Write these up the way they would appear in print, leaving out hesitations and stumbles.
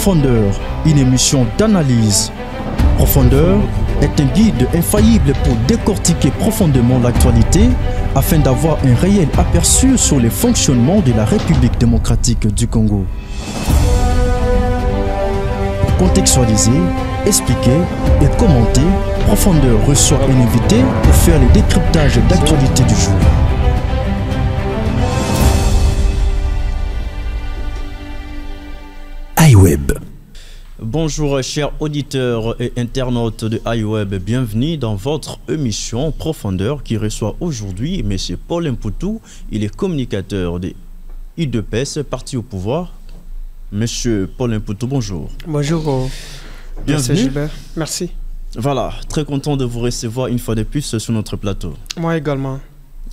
Profondeur, une émission d'analyse. Profondeur est un guide infaillible pour décortiquer profondément l'actualité afin d'avoir un réel aperçu sur les fonctionnements de la République démocratique du Congo. Pour contextualiser, expliquer et commenter, Profondeur reçoit un invité pour faire les décryptages d'actualité du jour. iWeb. Bonjour chers auditeurs et internautes de iWeb, bienvenue dans votre émission Profondeur qui reçoit aujourd'hui M. Paul Mpoutou, il est communicateur de UDPS, parti au pouvoir. Monsieur Paul Mpoutou, bonjour. Bonjour. Bienvenue. Gilbert. Merci. Voilà, très content de vous recevoir une fois de plus sur notre plateau. Moi également.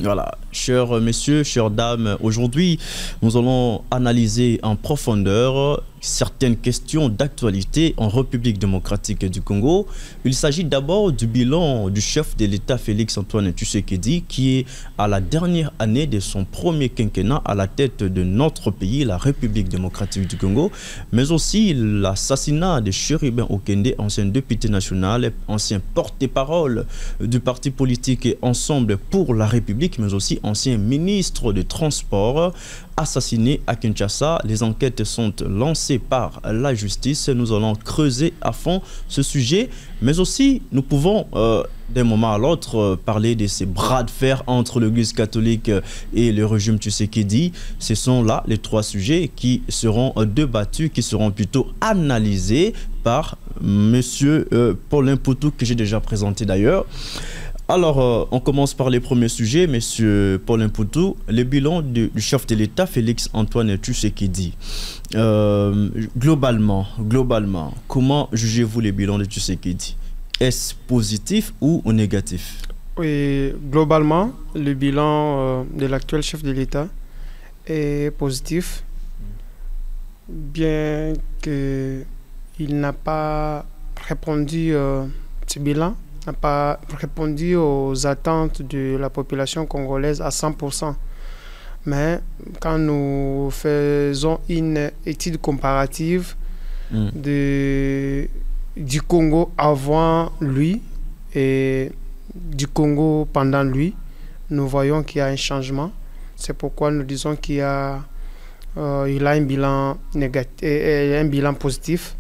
Voilà, chers messieurs, chères dames, aujourd'hui, nous allons analyser en profondeur certaines questions d'actualité en République démocratique du Congo. Il s'agit d'abord du bilan du chef de l'État Félix-Antoine Tshisekedi qui est à la dernière année de son premier quinquennat à la tête de notre pays, la République démocratique du Congo, mais aussi l'assassinat de Chérubin Okende, ancien député national, ancien porte-parole du parti politique Ensemble pour la République, mais aussi ancien ministre des Transports, assassiné à Kinshasa. Les enquêtes sont lancées par la justice. Nous allons creuser à fond ce sujet, mais aussi nous pouvons d'un moment à l'autre parler de ces bras de fer entre l'Église catholique et le régime Tshisekedi. Ce sont là les trois sujets qui seront débattus, qui seront plutôt analysés par monsieur Paul Mpoutou, que j'ai déjà présenté d'ailleurs. Alors, on commence par les premiers sujets, monsieur Paul Mpoutou, le bilan du chef de l'État, Félix-Antoine Tshisekedi. Globalement, comment jugez-vous le bilan de Tshisekedi? Est-ce positif ou négatif? Oui, globalement, le bilan de l'actuel chef de l'État est positif, bien qu'il n'a pas répondu ce bilan n'a pas répondu aux attentes de la population congolaise à 100%. Mais quand nous faisons une étude comparative du Congo avant lui et du Congo pendant lui, nous voyons qu'il y a un changement. C'est pourquoi nous disons qu'il a un bilan négatif et un bilan positif.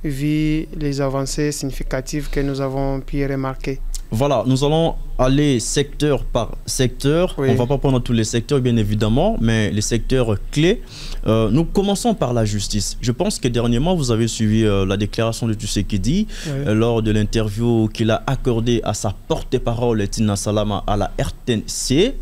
Vu les avancées significatives que nous avons pu remarquer. Voilà, nous allons aller secteur par secteur. Oui. On ne va pas prendre tous les secteurs, bien évidemment, mais les secteurs clés. Nous commençons par la justice. Je pense que dernièrement, vous avez suivi la déclaration de Tshisekedi lors de l'interview qu'il a accordée à sa porte-parole, Tina Salama, à la RTNC.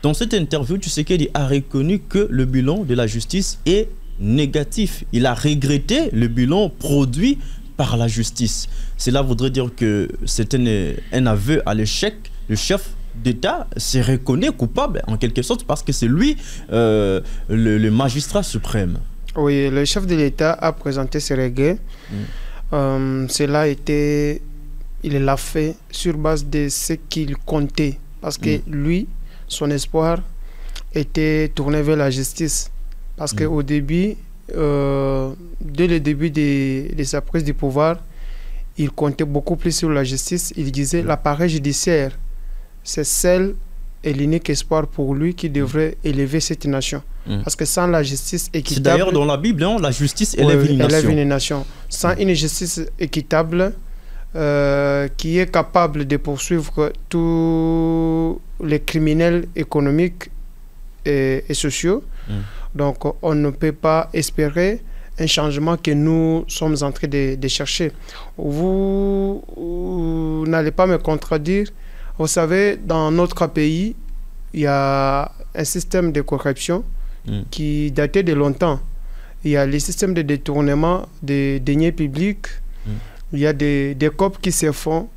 Dans cette interview, Tshisekedi a reconnu que le bilan de la justice est négatif. Il a regretté le bilan produit par la justice. Cela voudrait dire que c'est un aveu à l'échec. Le chef d'État se reconnaît coupable en quelque sorte parce que c'est lui le magistrat suprême. Oui, le chef de l'État a présenté ses regrets. Cela a été, il l'a fait sur base de ce qu'il comptait parce que lui, son espoir était tourné vers la justice. Parce qu'au début, dès le début de sa prise du pouvoir, il comptait beaucoup plus sur la justice. Il disait l'appareil judiciaire, c'est seul et l'unique espoir pour lui qui devrait élever cette nation. Parce que sans la justice équitable... C'est d'ailleurs dans la Bible, hein, la justice élève une nation. Sans une justice équitable qui est capable de poursuivre tous les criminels économiques et sociaux, donc, on ne peut pas espérer un changement que nous sommes en train de chercher. Vous n'allez pas me contredire. Vous savez, dans notre pays, il y a un système de corruption qui datait de longtemps. Il y a les systèmes de détournement des deniers publics. Il y a des COP qui se font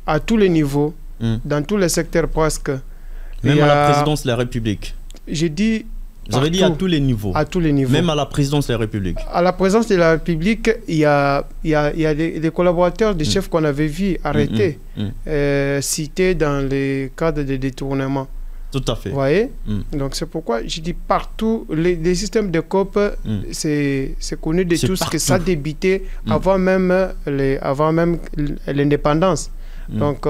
à tous les niveaux, dans tous les secteurs presque. Même à la présidence de la République. J'ai dit... Vous avez dit à tous les niveaux. À tous les niveaux. Même à la présidence de la République. À la présidence de la République, il y a des collaborateurs des chefs qu'on avait vus arrêtés, cités dans les cadres de détournement. Tout à fait. Vous voyez? Donc c'est pourquoi je dis partout, les systèmes de COP, c'est connu de tous que ça débutait avant même l'indépendance. Donc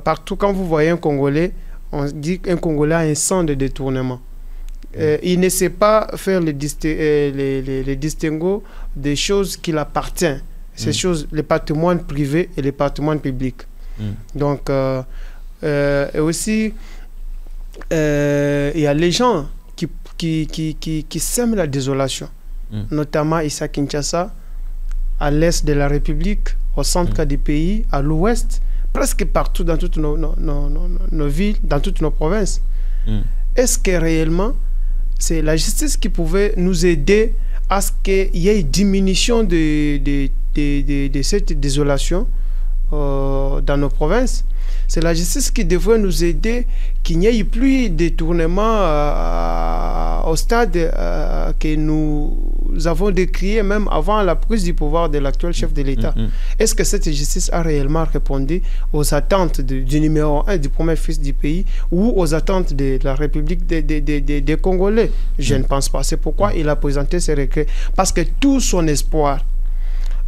partout quand vous voyez un Congolais, on dit qu'un Congolais a un sang de détournement. Il ne sait pas faire les distinguos des choses qui l'appartiennent. Ces choses, les patrimoines privés et les patrimoines publics. Donc, et aussi, il y a les gens qui sèment la désolation, notamment ici à Kinshasa, à l'est de la République, au centre du pays, à l'ouest, presque partout dans toutes nos villes, dans toutes nos provinces. Est-ce que réellement, c'est la justice qui pouvait nous aider à ce qu'il y ait une diminution de cette désolation dans nos provinces? C'est la justice qui devrait nous aider, qu'il n'y ait plus de détournement au stade que nous avons décrié même avant la prise du pouvoir de l'actuel chef de l'État. Est-ce que cette justice a réellement répondu aux attentes du numéro 1 du premier fils du pays ou aux attentes de la République des Congolais? Je ne pense pas. C'est pourquoi il a présenté ses regrets. Parce que tout son espoir,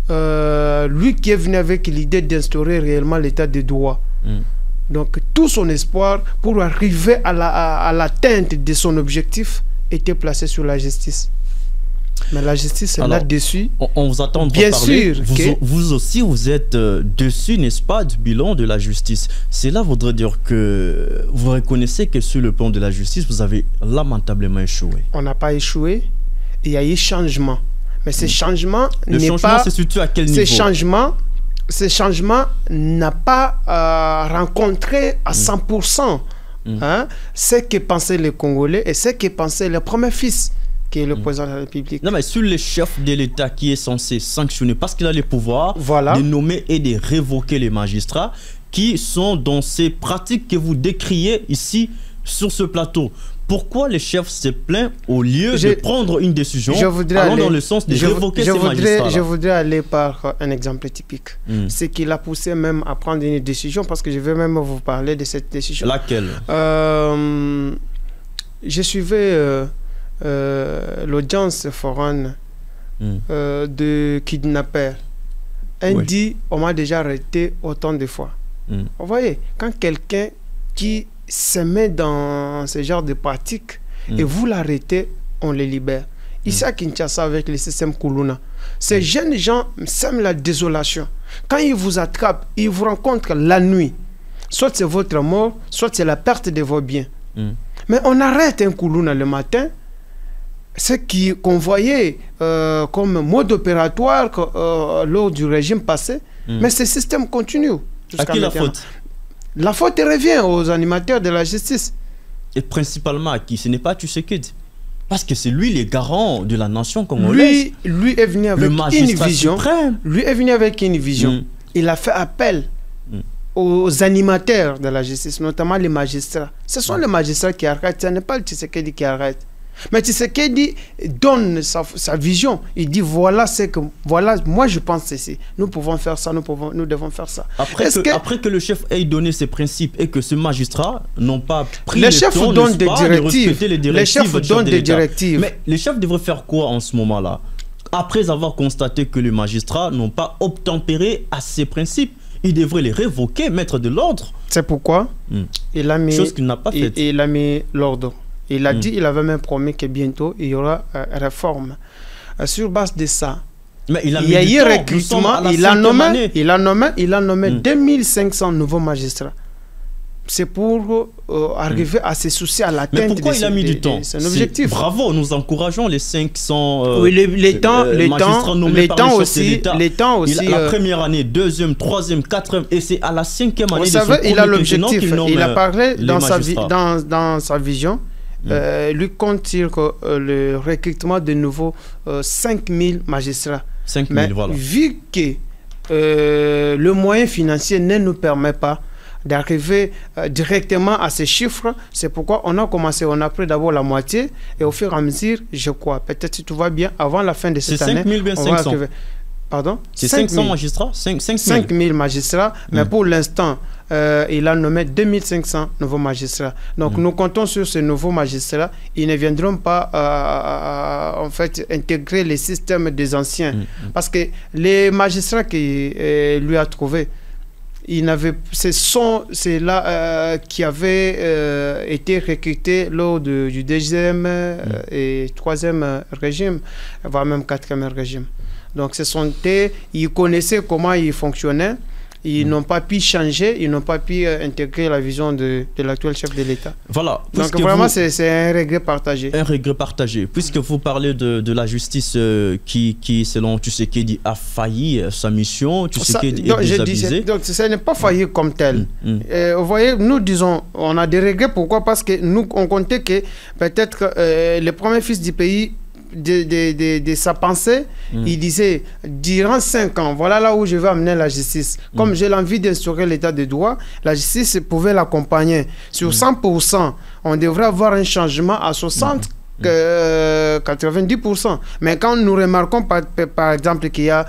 lui qui est venu avec l'idée d'instaurer réellement l'état de droit, donc tout son espoir pour arriver à l'atteinte de son objectif était placé sur la justice. Mais la justice est là-dessus. On vous attend bien sûr que vous aussi vous êtes dessus, n'est-ce pas, du bilan de la justice. Cela voudrait dire que vous reconnaissez que sur le plan de la justice, vous avez lamentablement échoué. On n'a pas échoué. Il y a eu changement. Mais ces changements le changement se situe à quel niveau? Ces changements n'a pas rencontré à 100% ce que pensaient les Congolais et ce que pensait le premier fils, qui est le président de la République. Non, mais sur le chef de l'État qui est censé sanctionner, parce qu'il a le pouvoir de nommer et de révoquer les magistrats qui sont dans ces pratiques que vous décriez ici sur ce plateau. Pourquoi le chef se plaint au lieu de prendre une décision allant dans le sens de révoquer ces magistrats? Je voudrais aller par un exemple typique. Ce qui l'a poussé même à prendre une décision, parce que je vais même vous parler de cette décision. Laquelle? Je suivais l'audience foraine de kidnappeurs. Un dit, on m'a déjà arrêté autant de fois. Vous voyez, quand quelqu'un qui se met dans ce genre de pratiques et vous l'arrêtez, on les libère. Ici à Kinshasa, avec le système Kuluna, ces jeunes gens sèment la désolation. Quand ils vous attrapent, ils vous rencontrent la nuit. Soit c'est votre mort, soit c'est la perte de vos biens. Mais on arrête un Kuluna le matin, ce qu'on voyait comme mode opératoire lors du régime passé, mais ce système continue. À qui la faute? La faute revient aux animateurs de la justice. Et principalement à qui? Ce n'est pas Tshisekedi. Parce que c'est lui le garant de la nation congolaise. Lui est venu avec une vision. Lui est venu avec une vision. Il a fait appel aux animateurs de la justice, notamment les magistrats. Ce sont les magistrats qui arrêtent, ce n'est pas le Tshisekedi qui arrête. Mais Tshisekedi donne sa vision. Il dit voilà ce que moi je pense ceci. Nous pouvons faire ça, nous devons faire ça. Après que le chef ait donné ses principes et que ce magistrat n'ont pas pris le chef donne des directives. Les chefs donnent des directives. Mais les chefs devraient faire quoi en ce moment-là? Après avoir constaté que les magistrats n'ont pas obtempéré à ces principes, il devrait les révoquer, mettre de l'ordre. C'est pourquoi il a mis, chose qu'il n'a pas faite. Il a mis l'ordre. Il a dit, il avait même promis que bientôt il y aura réforme. Sur base de ça, mais il y a eu recrutement, il a nommé 2500 nouveaux magistrats. C'est pour arriver à se soucier à l'atteinte de son objectif. Bravo, nous encourageons les 500 magistrats nommés par le chef de l'État. La première année, deuxième, troisième, quatrième, et c'est à la 5e année. Vous savez, il a l'objectif, il a parlé dans sa vision. Lui compte sur le recrutement de nouveau 5000 magistrats. 5000, voilà. Vu que le moyen financier ne nous permet pas d'arriver directement à ces chiffres, c'est pourquoi on a commencé, on a pris d'abord la moitié, et au fur et à mesure, je crois, peut-être si tout va bien, avant la fin de cette année, 5000 bien 500. Pardon? C'est 500 magistrats 5000 magistrats, mais pour l'instant, il a nommé 2500 nouveaux magistrats. Donc nous comptons sur ces nouveaux magistrats. Ils ne viendront pas en fait intégrer les systèmes des anciens. Parce que les magistrats qu'il lui a trouvés, c'est là qui avaient été recrutés lors du deuxième et troisième régime, voire même quatrième régime. Donc ils connaissaient comment ils fonctionnaient. Ils n'ont pas pu changer, ils n'ont pas pu intégrer la vision de l'actuel chef de l'État. Voilà. Donc vraiment, c'est un regret partagé. Un regret partagé. Puisque vous parlez de la justice qui, selon Tshisekedi, a failli sa mission, Tshisekedi est désabusé. Donc, ça n'est pas failli comme tel. Vous voyez, nous disons, on a des regrets. Pourquoi? Parce que nous, on comptait que peut-être les premiers fils du pays, de sa pensée, il disait, durant 5 ans, voilà là où je vais amener la justice. Comme j'ai l'envie d'instaurer l'état de droit, la justice pouvait l'accompagner. Sur 100%, on devrait avoir un changement à 60%. 90%. Mais quand nous remarquons par exemple qu'il y a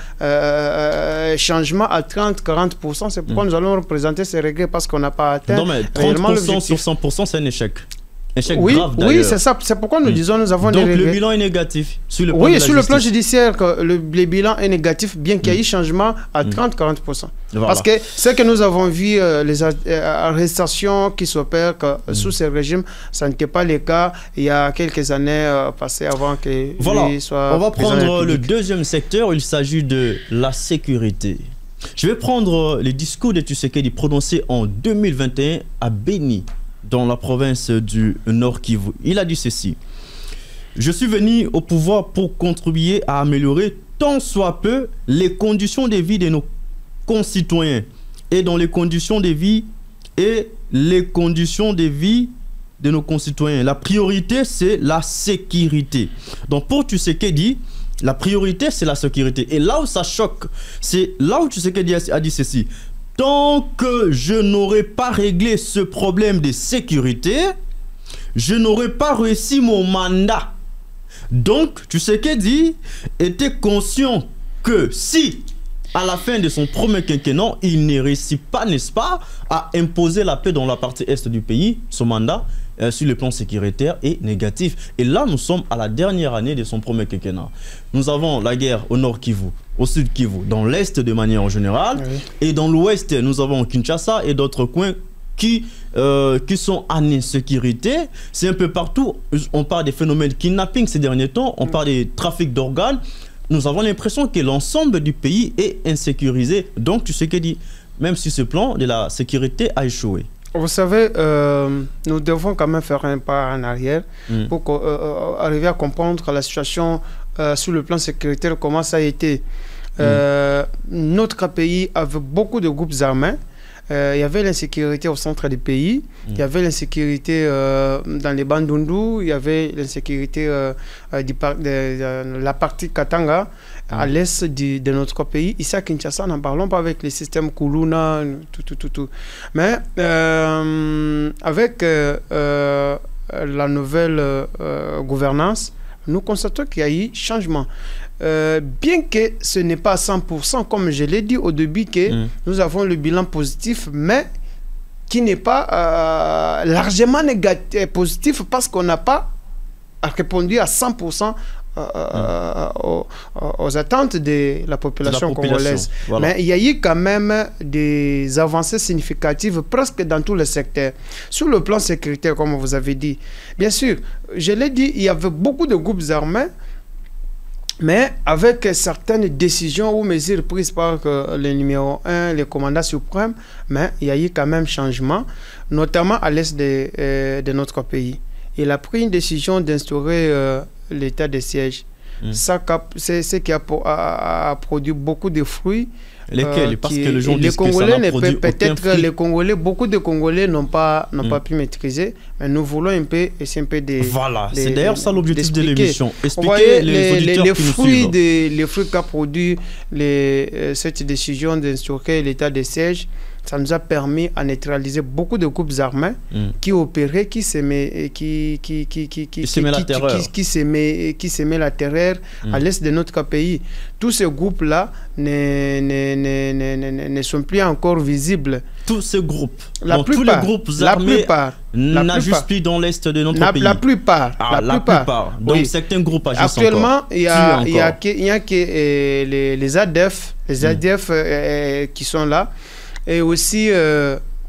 changement à 30-40%, c'est pourquoi nous allons représenter ces regrets, parce qu'on n'a pas atteint. Non, mais 30% sur 100%, c'est un échec. Échec oui, grave, oui, c'est ça. C'est pourquoi nous disons nous avons donc des regrets. Le bilan est négatif sur le plan oui, sur le plan judiciaire, le bilan est négatif, bien qu'il y ait eu changement à 30-40%. Voilà. Parce que ce que nous avons vu, les arrestations qui s'opèrent sous ce régime, ça n'était pas le cas il y a quelques années passées avant que lui soit. On va prendre le deuxième secteur, il s'agit de la sécurité. Je vais prendre les discours de Tshisekedi prononcés en 2021 à Beni, dans la province du Nord Kivu. Il a dit ceci: je suis venu au pouvoir pour contribuer à améliorer tant soit peu les conditions de vie de nos concitoyens et dans les conditions de vie de nos concitoyens. La priorité, c'est la sécurité. Donc pour Tshisekedi, la priorité, c'est la sécurité. Et là où ça choque, c'est là où Tshisekedi a dit ceci: tant que je n'aurai pas réglé ce problème de sécurité, je n'aurai pas réussi mon mandat. Donc, Tshisekedi était conscient que si, à la fin de son premier quinquennat, il ne réussit pas, n'est-ce pas, à imposer la paix dans la partie est du pays, son mandat, sur le plan sécuritaire, est négatif. Et là, nous sommes à la dernière année de son premier quinquennat. Nous avons la guerre au Nord Kivu, au Sud Kivu, dans l'Est de manière générale, et dans l'Ouest, nous avons Kinshasa et d'autres coins qui sont en insécurité. C'est un peu partout. On parle des phénomènes de kidnapping ces derniers temps, on parle des trafics d'organes. Nous avons l'impression que l'ensemble du pays est insécurisé. Donc, tu sais que dit, même si ce plan de la sécurité a échoué. Vous savez, nous devons quand même faire un pas en arrière pour arriver à comprendre la situation sur le plan sécuritaire, comment ça a été. Notre pays avait beaucoup de groupes armés. Il y avait l'insécurité au centre du pays, il y avait l'insécurité dans les Bandundu, il y avait l'insécurité de la partie Katanga, à l'est de notre pays. Ici à Kinshasa, n'en parlons pas avec les systèmes Kuluna, tout. Mais avec la nouvelle gouvernance, nous constatons qu'il y a eu changement. Bien que ce n'est pas à 100%, comme je l'ai dit au début, que nous avons le bilan positif, mais qui n'est pas largement négatif, positif, parce qu'on n'a pas répondu à 100% aux attentes de la population congolaise. Voilà. Mais il y a eu quand même des avancées significatives presque dans tous les secteurs. Sur le plan sécuritaire, comme vous avez dit, bien sûr, je l'ai dit, il y avait beaucoup de groupes armés, mais avec certaines décisions ou mesures prises par le numéro 1, le commandant suprême, mais il y a eu quand même changement, notamment à l'est de notre pays. Il a pris une décision d'instaurer l'état de siège. C'est ce qui a produit beaucoup de fruits. Lesquels? Parce que le jour les Congolais, les Congolais, beaucoup de Congolais n'ont pas pu maîtriser, mais nous voulons un peu essayer un peu de. Voilà, c'est d'ailleurs ça l'objectif de l'émission. Expliquer les fruits qu'a produit cette décision d'instaurer l'état de siège. ça nous a permis à neutraliser beaucoup de groupes armés qui opéraient, qui semaient la terreur à l'est de notre pays. Tous ces groupes-là ne sont plus encore visibles. Tous ces groupes, tous les groupes armés n'agissent plus dans l'est de notre pays. La plupart. La plupart. Donc certains groupes agissent actuellement, il y a que les ADF, qui sont là, et aussi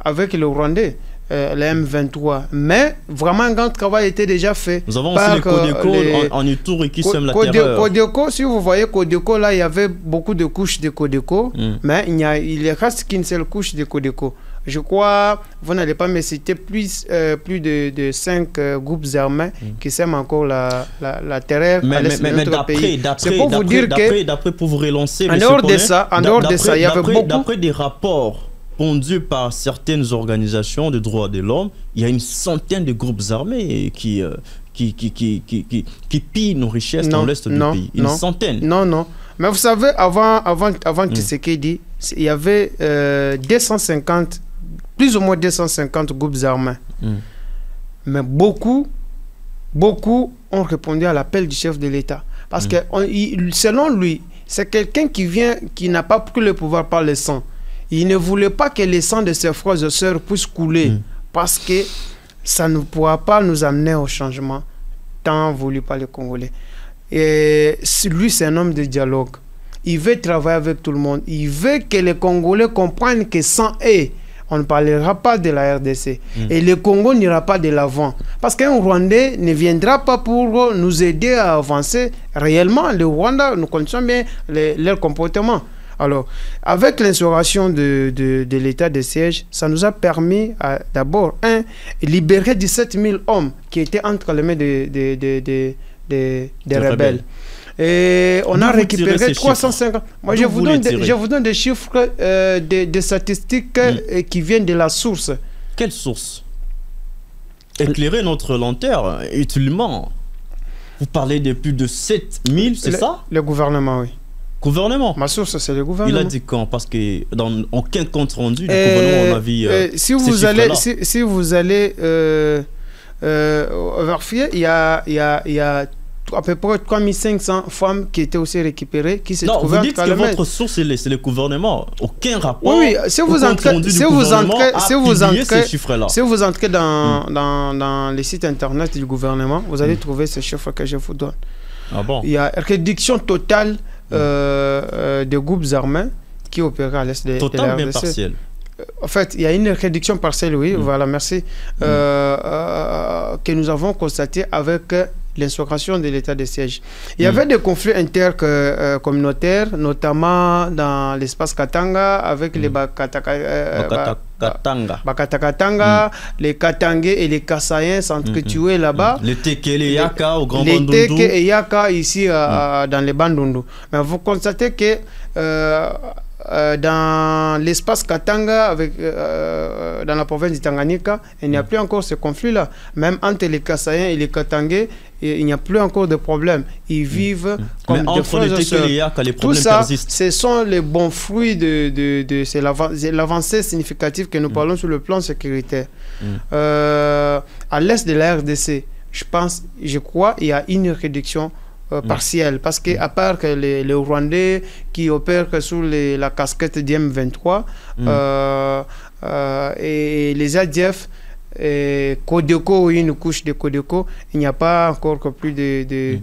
avec le Rwandais. Les M23. Mais vraiment un grand travail était déjà fait. Nous avons aussi les Codeco en Ituri qui sèment la terreur. Codeco, si vous voyez Codeco, là, il y avait beaucoup de couches de Codeco, mais il reste qu'une seule couche de Codeco. Je crois, vous n'allez pas me citer plus de 5 groupes armés qui sèment encore la terreur à l'est de notre pays. C'est pour vous dire que... D'après, pour vous relancer... En dehors de ça, il y avait beaucoup... D'après des rapports pondu par certaines organisations de droits de l'homme, il y a une centaine de groupes armés qui pillent nos richesses dans l'est du pays. Une centaine. Non. Mais vous savez, avant Tshisekedi, il y avait 250, plus ou moins 250 groupes armés. Mais beaucoup ont répondu à l'appel du chef de l'État. Parce que, selon lui, c'est quelqu'un qui n'a pas pris le pouvoir par le sang. Il ne voulait pas que le sang de ses frères et sœurs puisse couler parce que ça ne pourra pas nous amener au changement tant voulu par les Congolais. Et lui, c'est un homme de dialogue. Il veut travailler avec tout le monde. Il veut que les Congolais comprennent que sans eux, on ne parlera pas de la RDC. Et le Congo n'ira pas de l'avant. Parce qu'un Rwandais ne viendra pas pour nous aider à avancer réellement. Le Rwanda, nous connaissons bien leur comportement. Alors, avec l'instauration de l'état de siège, ça nous a permis d'abord, libérer 17 000 hommes qui étaient entre les mains des rebelles. Et on a récupéré 350. Moi, je vous donne des chiffres, des statistiques qui viennent de la source. Quelle source? Éclairer notre lanterne utilement. Vous parlez de plus de 7 000, c'est ça? Le gouvernement, oui. Gouvernement. Ma source, c'est le gouvernement. Il a dit quand? Parce que dans aucun compte rendu du gouvernement, on a vu si vous allez vérifier, il y a à peu près 3500 femmes qui étaient aussi récupérées, qui se trouvaient... Non, vous dites que votre source, c'est le gouvernement. Aucun rapport. Oui, si vous entrez dans les sites internet du gouvernement, vous allez trouver ces chiffres que je vous donne. Ah bon? Il y a réduction totale des groupes armés qui opéraient à l'est de la RDC. Total, bien partiel. En fait, il y a une réduction partielle, oui, voilà, merci, que nous avons constatée avec l'instauration de l'état de siège. Il y avait des conflits intercommunautaires, notamment dans l'espace Katanga, avec les Bakatakatanga, les Katangais et les Kassaïens s'entretuaient là-bas. Les Teke et les Yaka au Grand Bandundu. Les Teke et Yaka ici dans les Bandundu. Mais vous constatez que dans l'espace Katanga, dans la province du Tanganyika, il n'y a plus encore ce conflit-là. Même entre les Kassaïens et les Katangais, il n'y a plus encore de problème. Ils vivent comme des frères et sœurs. Tout ça, ce sont les bons fruits c'est l'avancée significative que nous parlons sur le plan sécuritaire. À l'est de la RDC, je crois, il y a une réduction partielle, parce que à part que les Rwandais qui opèrent sous la casquette d'M23 et les ADF, Codeco, une couche de Codeco, il n'y a pas encore que plus de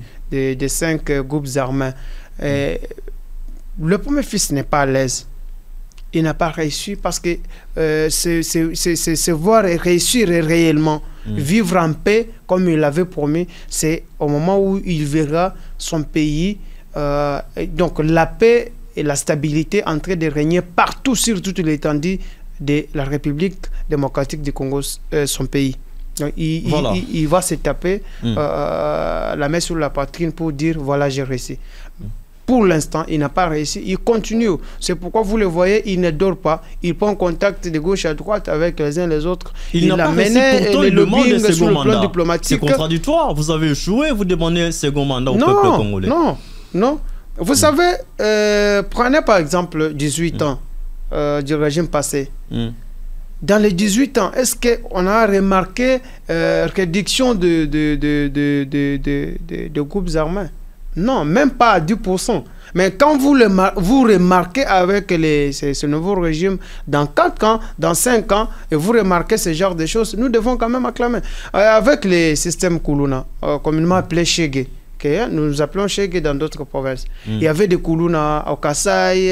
5 groupes armés. Le premier fils n'est pas à l'aise. Il n'a pas réussi parce que c'est voir réussir réellement, vivre en paix comme il l'avait promis. C'est au moment où il verra son pays, donc la paix et la stabilité en train de régner partout sur toute l'étendue de la République démocratique du Congo, son pays. Donc, il va se taper la main sur la poitrine pour dire voilà, j'ai réussi. Pour l'instant, il n'a pas réussi. Il continue. C'est pourquoi vous le voyez, il ne dort pas. Il prend contact de gauche à droite avec les uns les autres. Il n'a pas réussi, pourtant il demande un second mandat. C'est contradictoire. Vous avez échoué, vous demandez un second mandat au peuple congolais. Non. Vous savez, prenez par exemple 18 ans. du régime passé. Dans les 18 ans, est-ce qu'on a remarqué réduction de groupes armés? Non, même pas à 10%. Mais quand vous remarquez avec ce nouveau régime, dans 4 ans, dans 5 ans, et vous remarquez ce genre de choses, nous devons quand même acclamer. Avec les systèmes Kuluna, communément appelés Shege, nous appelons Shege dans d'autres provinces. Il y avait des Kuluna au Kasaï,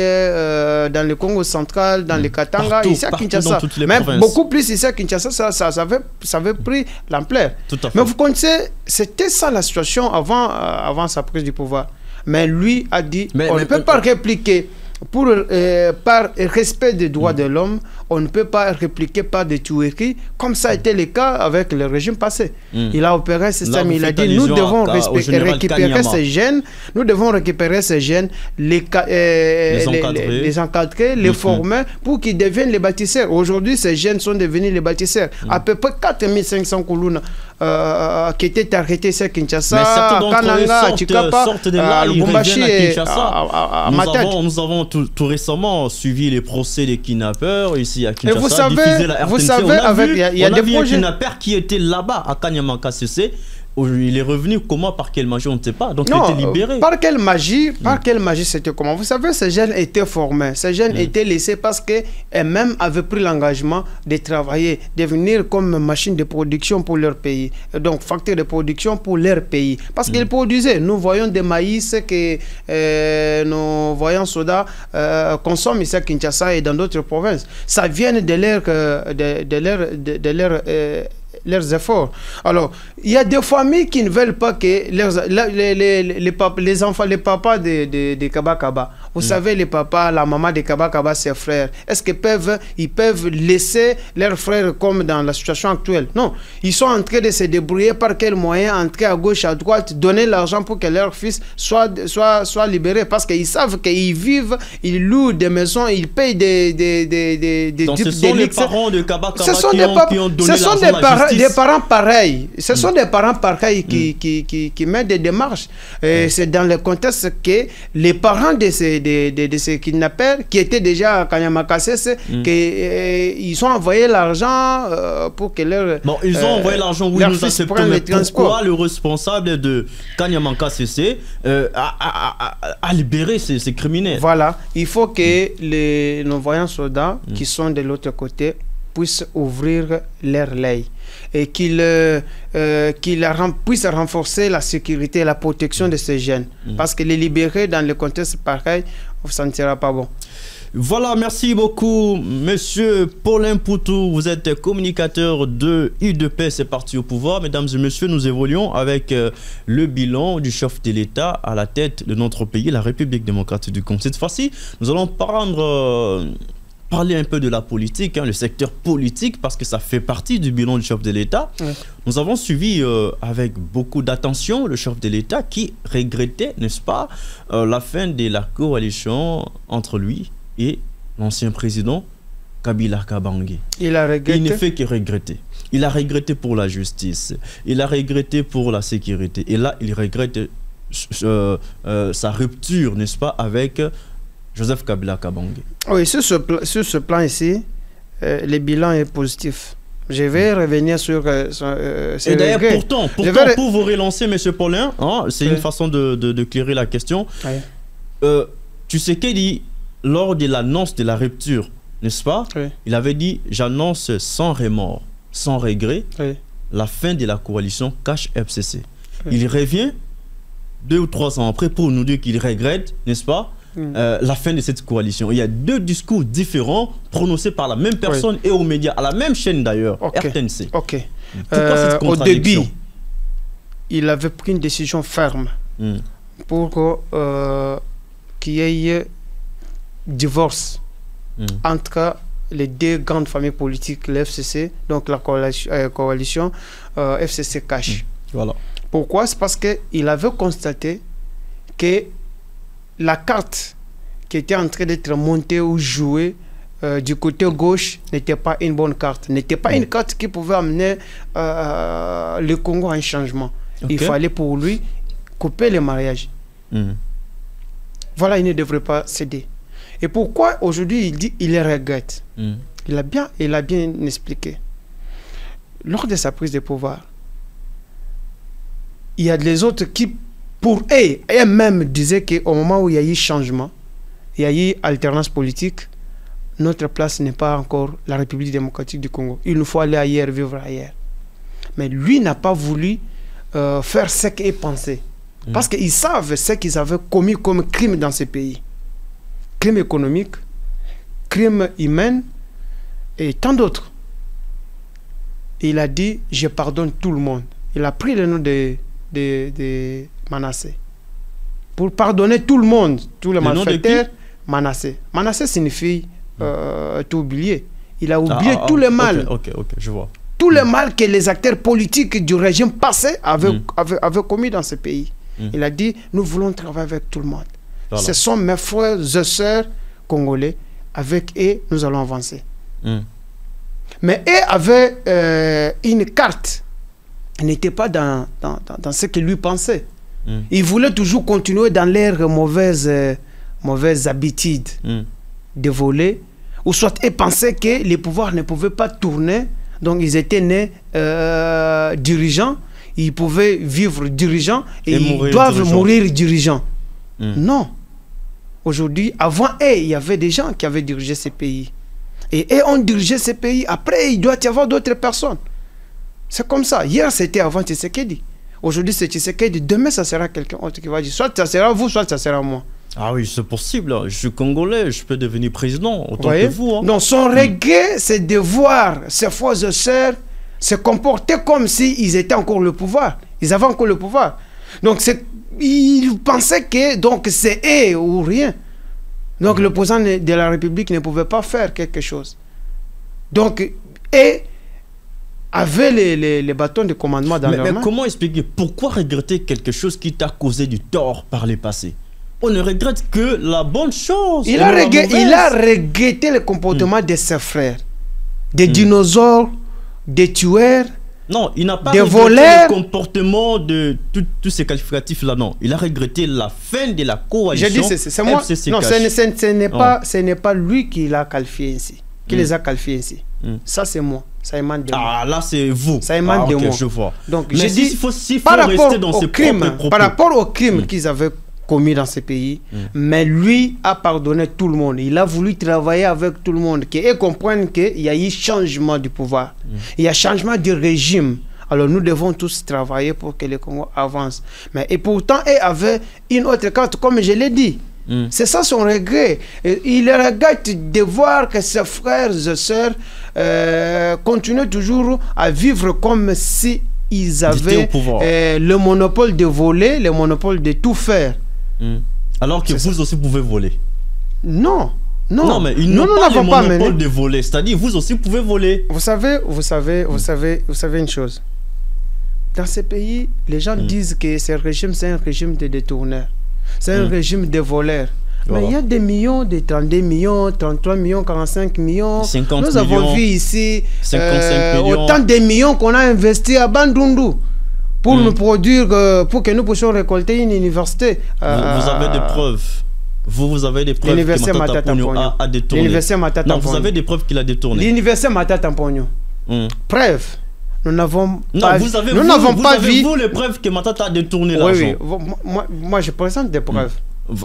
dans le Congo central, dans le Katanga, ici à Kinshasa. Même beaucoup plus ici à Kinshasa, ça avait pris l'ampleur. Mais vous connaissez, c'était ça la situation avant sa prise du pouvoir. Mais lui a dit, on ne peut pas répliquer par respect des droits de l'homme, on ne peut pas répliquer par des tueries, comme ça a été le cas avec le régime passé. Il a opéré un système, il a dit, nous devons récupérer ces gènes, les encadrer, les former pour qu'ils deviennent les bâtisseurs. Aujourd'hui, ces gènes sont devenus les bâtisseurs. À peu près 4500 Kuluna qui étaient arrêtés ici à Kinshasa, Kananga, Chikapa, Lubumbashi et à Matadi. Nous avons tout récemment suivi les procès des kidnappeurs ici à Kinshasa. Et vous savez, il y a des projets. Un kidnappeur qui était là-bas à Kanyamaka CC. Il est revenu comment, par quelle magie, on ne sait pas. Donc il était libéré. Par quelle magie c'était comment? Vous savez, ces jeunes étaient formés, ces jeunes étaient laissés parce qu'eux-mêmes avaient pris l'engagement de travailler, de venir comme machine de production pour leur pays. Donc facteur de production pour leur pays. Parce qu'ils produisaient. Nous voyons des maïs que nos voyants soldats consomment ici à Kinshasa et dans d'autres provinces. Ça vient de leurs efforts. Alors, il y a des familles qui ne veulent pas que les papas de Kabakaba, vous savez, les papas, la maman de Kabakaba, ses frères, est-ce qu'ils peuvent laisser leurs frères comme dans la situation actuelle? Non, ils sont en train de se débrouiller par quels moyens, entrer à gauche, à droite, donner l'argent pour que leur fils soit libéré, parce qu'ils savent qu'ils vivent, ils louent des maisons, ils payent des donc ce sont les parents de Kabakaba qui ont donné l'argent à la justice. Des parents pareils. Ce sont des parents pareils qui mettent des démarches. C'est dans le contexte que les parents de ces kidnappeurs, qui étaient déjà à Kanyamaka CC, ils ont envoyé l'argent pour que leur... Bon, ils ont envoyé l'argent, oui, nous acceptons, mais pourquoi le responsable de Kanyamaka CC a libéré ces criminels? Voilà. Il faut que nos voyants soldats qui sont de l'autre côté puissent ouvrir leur l'œil et qu'ils puissent renforcer la sécurité et la protection de ces jeunes. Parce que les libérer dans le contexte pareil, ça ne sera pas bon. Voilà, merci beaucoup, monsieur Paulin Poutou. Vous êtes communicateur de UDP, c'est parti au pouvoir. Mesdames et messieurs, nous évoluons avec le bilan du chef de l'État à la tête de notre pays, la République démocratique du Congo. Cette fois-ci, nous allons parler un peu de la politique, le secteur politique, parce que ça fait partie du bilan du chef de l'État. Nous avons suivi avec beaucoup d'attention le chef de l'État qui regrettait, n'est-ce pas, la fin de la coalition entre lui et l'ancien président Kabila Kabange. Il a regretté. Il ne fait que regretter. Il a regretté pour la justice, il a regretté pour la sécurité, et là il regrette sa rupture, n'est-ce pas, avec Joseph Kabila Kabange. Oui, sur ce plan ici, le bilan est positif. Je vais revenir sur et d'ailleurs, pourtant, pour vous relancer, M. Paulin, c'est une façon de clairer la question. Tu sais qu'il dit, lors de l'annonce de la rupture, n'est-ce pas, il avait dit, j'annonce sans remords, sans regret, la fin de la coalition Cash FCC. Il revient 2 ou 3 ans après pour nous dire qu'il regrette, n'est-ce pas, la fin de cette coalition. Il y a 2 discours différents prononcés par la même personne et aux médias, à la même chaîne d'ailleurs, RTNC. Pourquoi cette contradiction? Au début, il avait pris une décision ferme pour qu'il y ait divorce entre les 2 grandes familles politiques, le FCC, donc la coalition FCC Cash. Voilà. Pourquoi? C'est parce qu'il avait constaté que la carte qui était en train d'être montée ou jouée du côté gauche n'était pas une bonne carte, n'était pas une carte qui pouvait amener le Congo à un changement. Il fallait pour lui couper le mariage. Voilà, il ne devrait pas céder. Et pourquoi aujourd'hui il dit il les regrette? Il a bien expliqué. Lors de sa prise de pouvoir, il y a les autres qui, pour eux-mêmes, disaient qu'au moment où il y a eu changement, il y a eu alternance politique, notre place n'est pas encore la République démocratique du Congo. Il nous faut aller ailleurs, vivre ailleurs. Mais lui n'a pas voulu faire ce qu'il pensait. Parce qu'ils savent ce qu'ils avaient commis comme crime dans ce pays. Crime économique, crime humain et tant d'autres. Il a dit, je pardonne tout le monde. Il a pris le nom de Manassé. Pour pardonner tout le monde, tous les malfaiteurs, Manassé. Manassé signifie tout oublier. Il a oublié tout le mal. Ok, je vois. Tout le mal que les acteurs politiques du régime passé avaient commis dans ce pays. Il a dit, nous voulons travailler avec tout le monde. Voilà. Ce sont mes frères et sœurs congolais. Avec eux, nous allons avancer. Mais eux avaient une carte. Ils n'étaient pas dans ce que lui pensait. Ils voulaient toujours continuer dans leurs mauvaises habitudes de voler. Ou soit ils pensaient que les pouvoirs ne pouvaient pas tourner. Donc ils étaient nés dirigeants. Ils pouvaient vivre dirigeants et ils doivent mourir dirigeants. Non. Aujourd'hui, avant eux, il y avait des gens qui avaient dirigé ces pays. Et eux ont dirigé ces pays. Après, il doit y avoir d'autres personnes. C'est comme ça. Hier, c'était avant Tshisekedi. Aujourd'hui, c'est Tshisekedi. Demain, ça sera quelqu'un autre qui va dire soit ça sera vous, soit ça sera moi. Ah oui, c'est possible. Je suis congolais, je peux devenir président autant que vous. Hein. Donc, son regret, c'est de voir ses frères et sœurs se comporter comme s'ils étaient encore le pouvoir. Ils avaient encore le pouvoir. Donc, il pensait que c'est eux ou rien. Donc, le président de la République ne pouvait pas faire quelque chose. Donc, et avait les bâtons de commandement dans leurs mains. Mais comment expliquer? Pourquoi regretter quelque chose qui t'a causé du tort par le passé? On ne regrette que la bonne chose. Il a regretté le comportement de ses frères. Des dinosaures, des tueurs. Non, il n'a pas regretté voleurs. Le comportement de tous ces qualificatifs-là, non. Il a regretté la fin de la coalition. J'ai dit, c'est moi. Non, ce n'est pas lui qui l'a qualifié ainsi. Qui les a qualifiés ainsi. Ça, c'est moi. Ça émane de moi. Ah, là, c'est vous. Ça émane de moi. Je vois. Donc, j'ai dit, par rapport au crime qu'ils avaient commis dans ce pays, mais lui a pardonné tout le monde. Il a voulu travailler avec tout le monde, qu'ils comprennent qu'il y a eu changement du pouvoir, il y a changement du régime. Alors nous devons tous travailler pour que le Congo avance. Mais et pourtant, il avait une autre carte, comme je l'ai dit. C'est ça son regret. Il regrette de voir que ses frères et sœurs continuent toujours à vivre comme si ils avaient le monopole de voler, le monopole de tout faire. Alors que vous aussi pouvez voler. Non, mais ils n'ont pas le monopole de voler. C'est-à-dire vous aussi pouvez voler. Vous savez une chose. Dans ces pays, les gens disent que ce régime, c'est un régime de détourneurs. C'est un régime de voleurs. Mais il y a des millions, des 32 millions, 33 millions, 45 millions. 50 Nous avons vu ici 55 millions. Autant de millions qu'on a investi à Bandundu pour nous produire, pour que nous puissions récolter une université. Vous avez des preuves. Vous avez des preuves que Matata Ponyo a détourné. L'université Matata Ponyo. Vous avez des preuves qu'il a détourné. L'université Matata Ponyo. Preuve. Nous n'avons pas vu. Nous n'avons pas vu les preuves que Matata a détourné l'argent. Oui. Moi, je présente des preuves.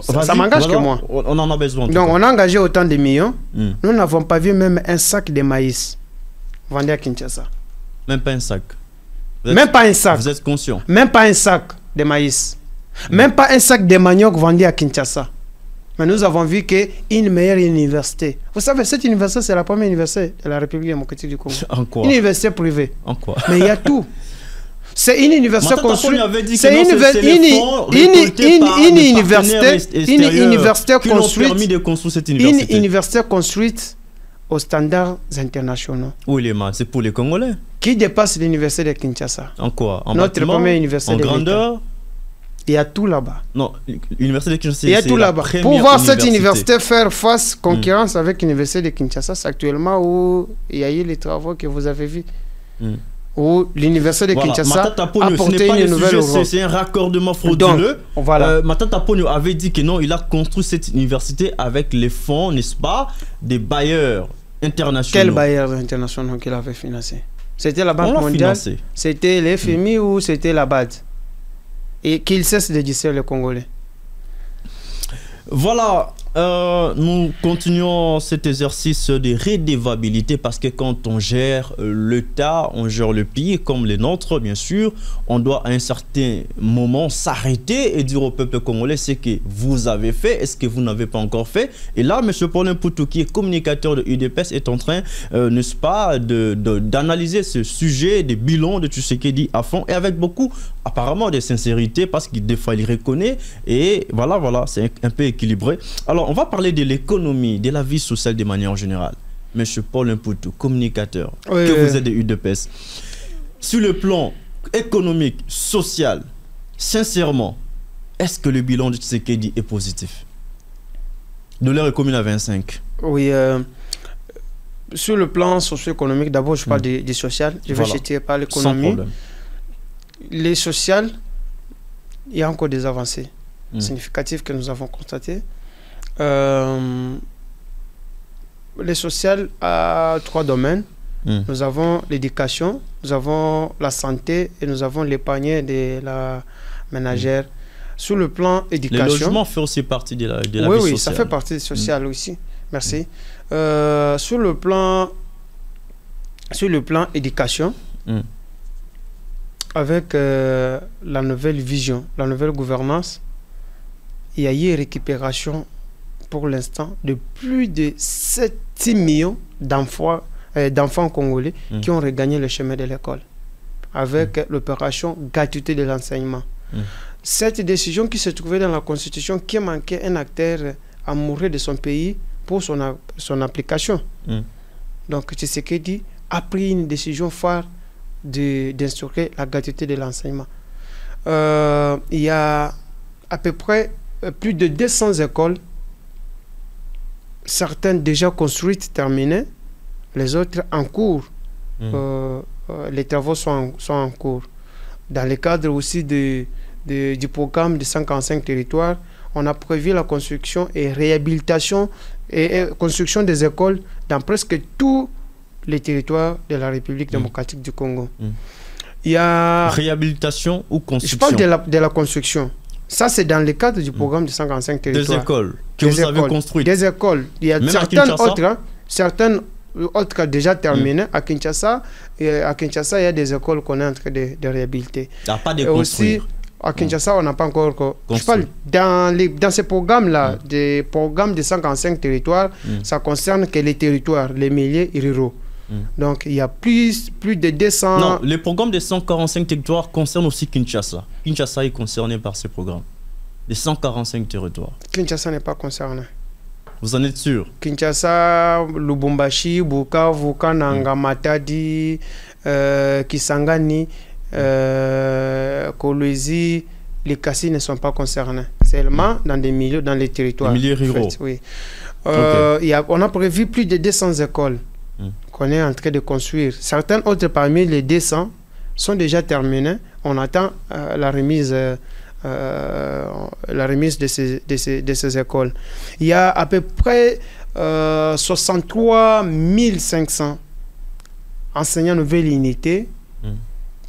Ça m'engage que moi. On en a besoin. Donc, on a engagé autant de millions. Nous n'avons pas vu même un sac de maïs vendu à Kinshasa. Même pas un sac. Même pas un sac. Vous êtes conscient? Même pas un sac de maïs. Même pas un sac de manioc vendu à Kinshasa. Mais nous avons vu qu'une meilleure université. Vous savez, cette université, c'est la première université de la République démocratique du Congo. En quoi? Une université privée. En quoi? Mais il y a tout. C'est une université construite. C'est une université construite aux standards internationaux. Où il est mal? C'est pour les Congolais. Qui dépasse l'université de Kinshasa? En quoi? En notre première université en grandeur? Il y a tout là-bas. Non, l'université de Kinshasa, il y a tout là-bas. Pour voir cette université faire face, concurrence avec l'université de Kinshasa, c'est actuellement où il y a eu les travaux que vous avez vus. où l'université de Kinshasa Matata Ponyo, apportait une nouvelle sujet, c'est un raccordement frauduleux. Donc, voilà. Matata Ponyo avait dit que non, il a construit cette université avec les fonds, n'est-ce pas, des bailleurs internationaux. Quels bailleurs internationaux qu'il avait financé? C'était la Banque mondiale, c'était les FMI ou c'était la BAD? Et qu'il cesse de distraire les Congolais. Voilà, nous continuons cet exercice de redevabilité parce que quand on gère l'État, on gère le pays comme les nôtres, bien sûr, on doit à un certain moment s'arrêter et dire au peuple congolais ce que vous avez fait et ce que vous n'avez pas encore fait. Et là, M. Paulin Poutou, qui est communicateur de UDPS, est en train, n'est-ce pas, d'analyser ce sujet, des bilans de tout ce qu'il dit à fond et avec beaucoup, apparemment, de sincérité parce qu'il des fois il reconnaît et voilà, c'est un peu équilibré. Alors, on va parler de l'économie, de la vie sociale de manière générale. Monsieur Paulin Poutou, communicateur, vous êtes de UDPS. Sur le plan économique, social, sincèrement, est-ce que le bilan de Tshisekedi est positif? De l'ère commune à 25. Oui, sur le plan socio-économique, d'abord je parle du social, je vais citer par l'économie. Les sociales, il y a encore des avancées significatives que nous avons constatées. Les sociales à 3 domaines. Nous avons l'éducation, nous avons la santé et nous avons l'épargne de la ménagère. Sur le plan éducation... Le logement fait aussi partie de la vie sociale. Oui, ça fait partie sociale aussi. Merci. Sur le plan éducation, avec la nouvelle vision, la nouvelle gouvernance, il y a eu une récupération pour l'instant de plus de 7 millions d'enfants congolais qui ont regagné le chemin de l'école avec l'opération gratuité de l'enseignement. Cette décision qui se trouvait dans la Constitution, qui manquait un acteur amoureux de son pays pour son application. Donc, Tshisekedi a pris une décision phare d'instaurer la gratuité de l'enseignement. Il y a à peu près plus de 200 écoles, certaines déjà construites, terminées, les autres en cours. Les travaux sont en cours. Dans le cadre aussi du programme de 145 territoires, on a prévu la construction et réhabilitation et construction des écoles dans presque tous les territoires de la République démocratique du Congo. Il y a... Réhabilitation ou construction? Je parle de la construction. Ça, c'est dans le cadre du programme de 145 territoires. Des écoles que vous avez construites? Des écoles. Il y a certaines autres déjà terminées. À Kinshasa, il y a des écoles qu'on est en train de réhabiliter. Il n'y a pas de construire. Aussi, à Kinshasa, on n'a pas encore construit. Je parle dans ces programmes-là, des programmes de 145 territoires, ça concerne que les territoires, les milieux ruraux. Donc, il y a plus de 200... Non, le programme de 145 territoires concerne aussi Kinshasa. Kinshasa est concerné par ce programme. Les 145 territoires. Kinshasa n'est pas concerné. Vous en êtes sûr? Kinshasa, Lubumbashi, Bukavu, Kananga, Matadi, Kisangani, Kolwezi, les Kassi ne sont pas concernés. Seulement dans des milieux, dans les territoires. Les milieux ruraux. En fait, oui. On a prévu plus de 200 écoles qu'on est en train de construire. Certaines autres parmi les 200 sont déjà terminées. On attend la remise de ces écoles. Il y a à peu près 63 500 enseignants nouvelle unité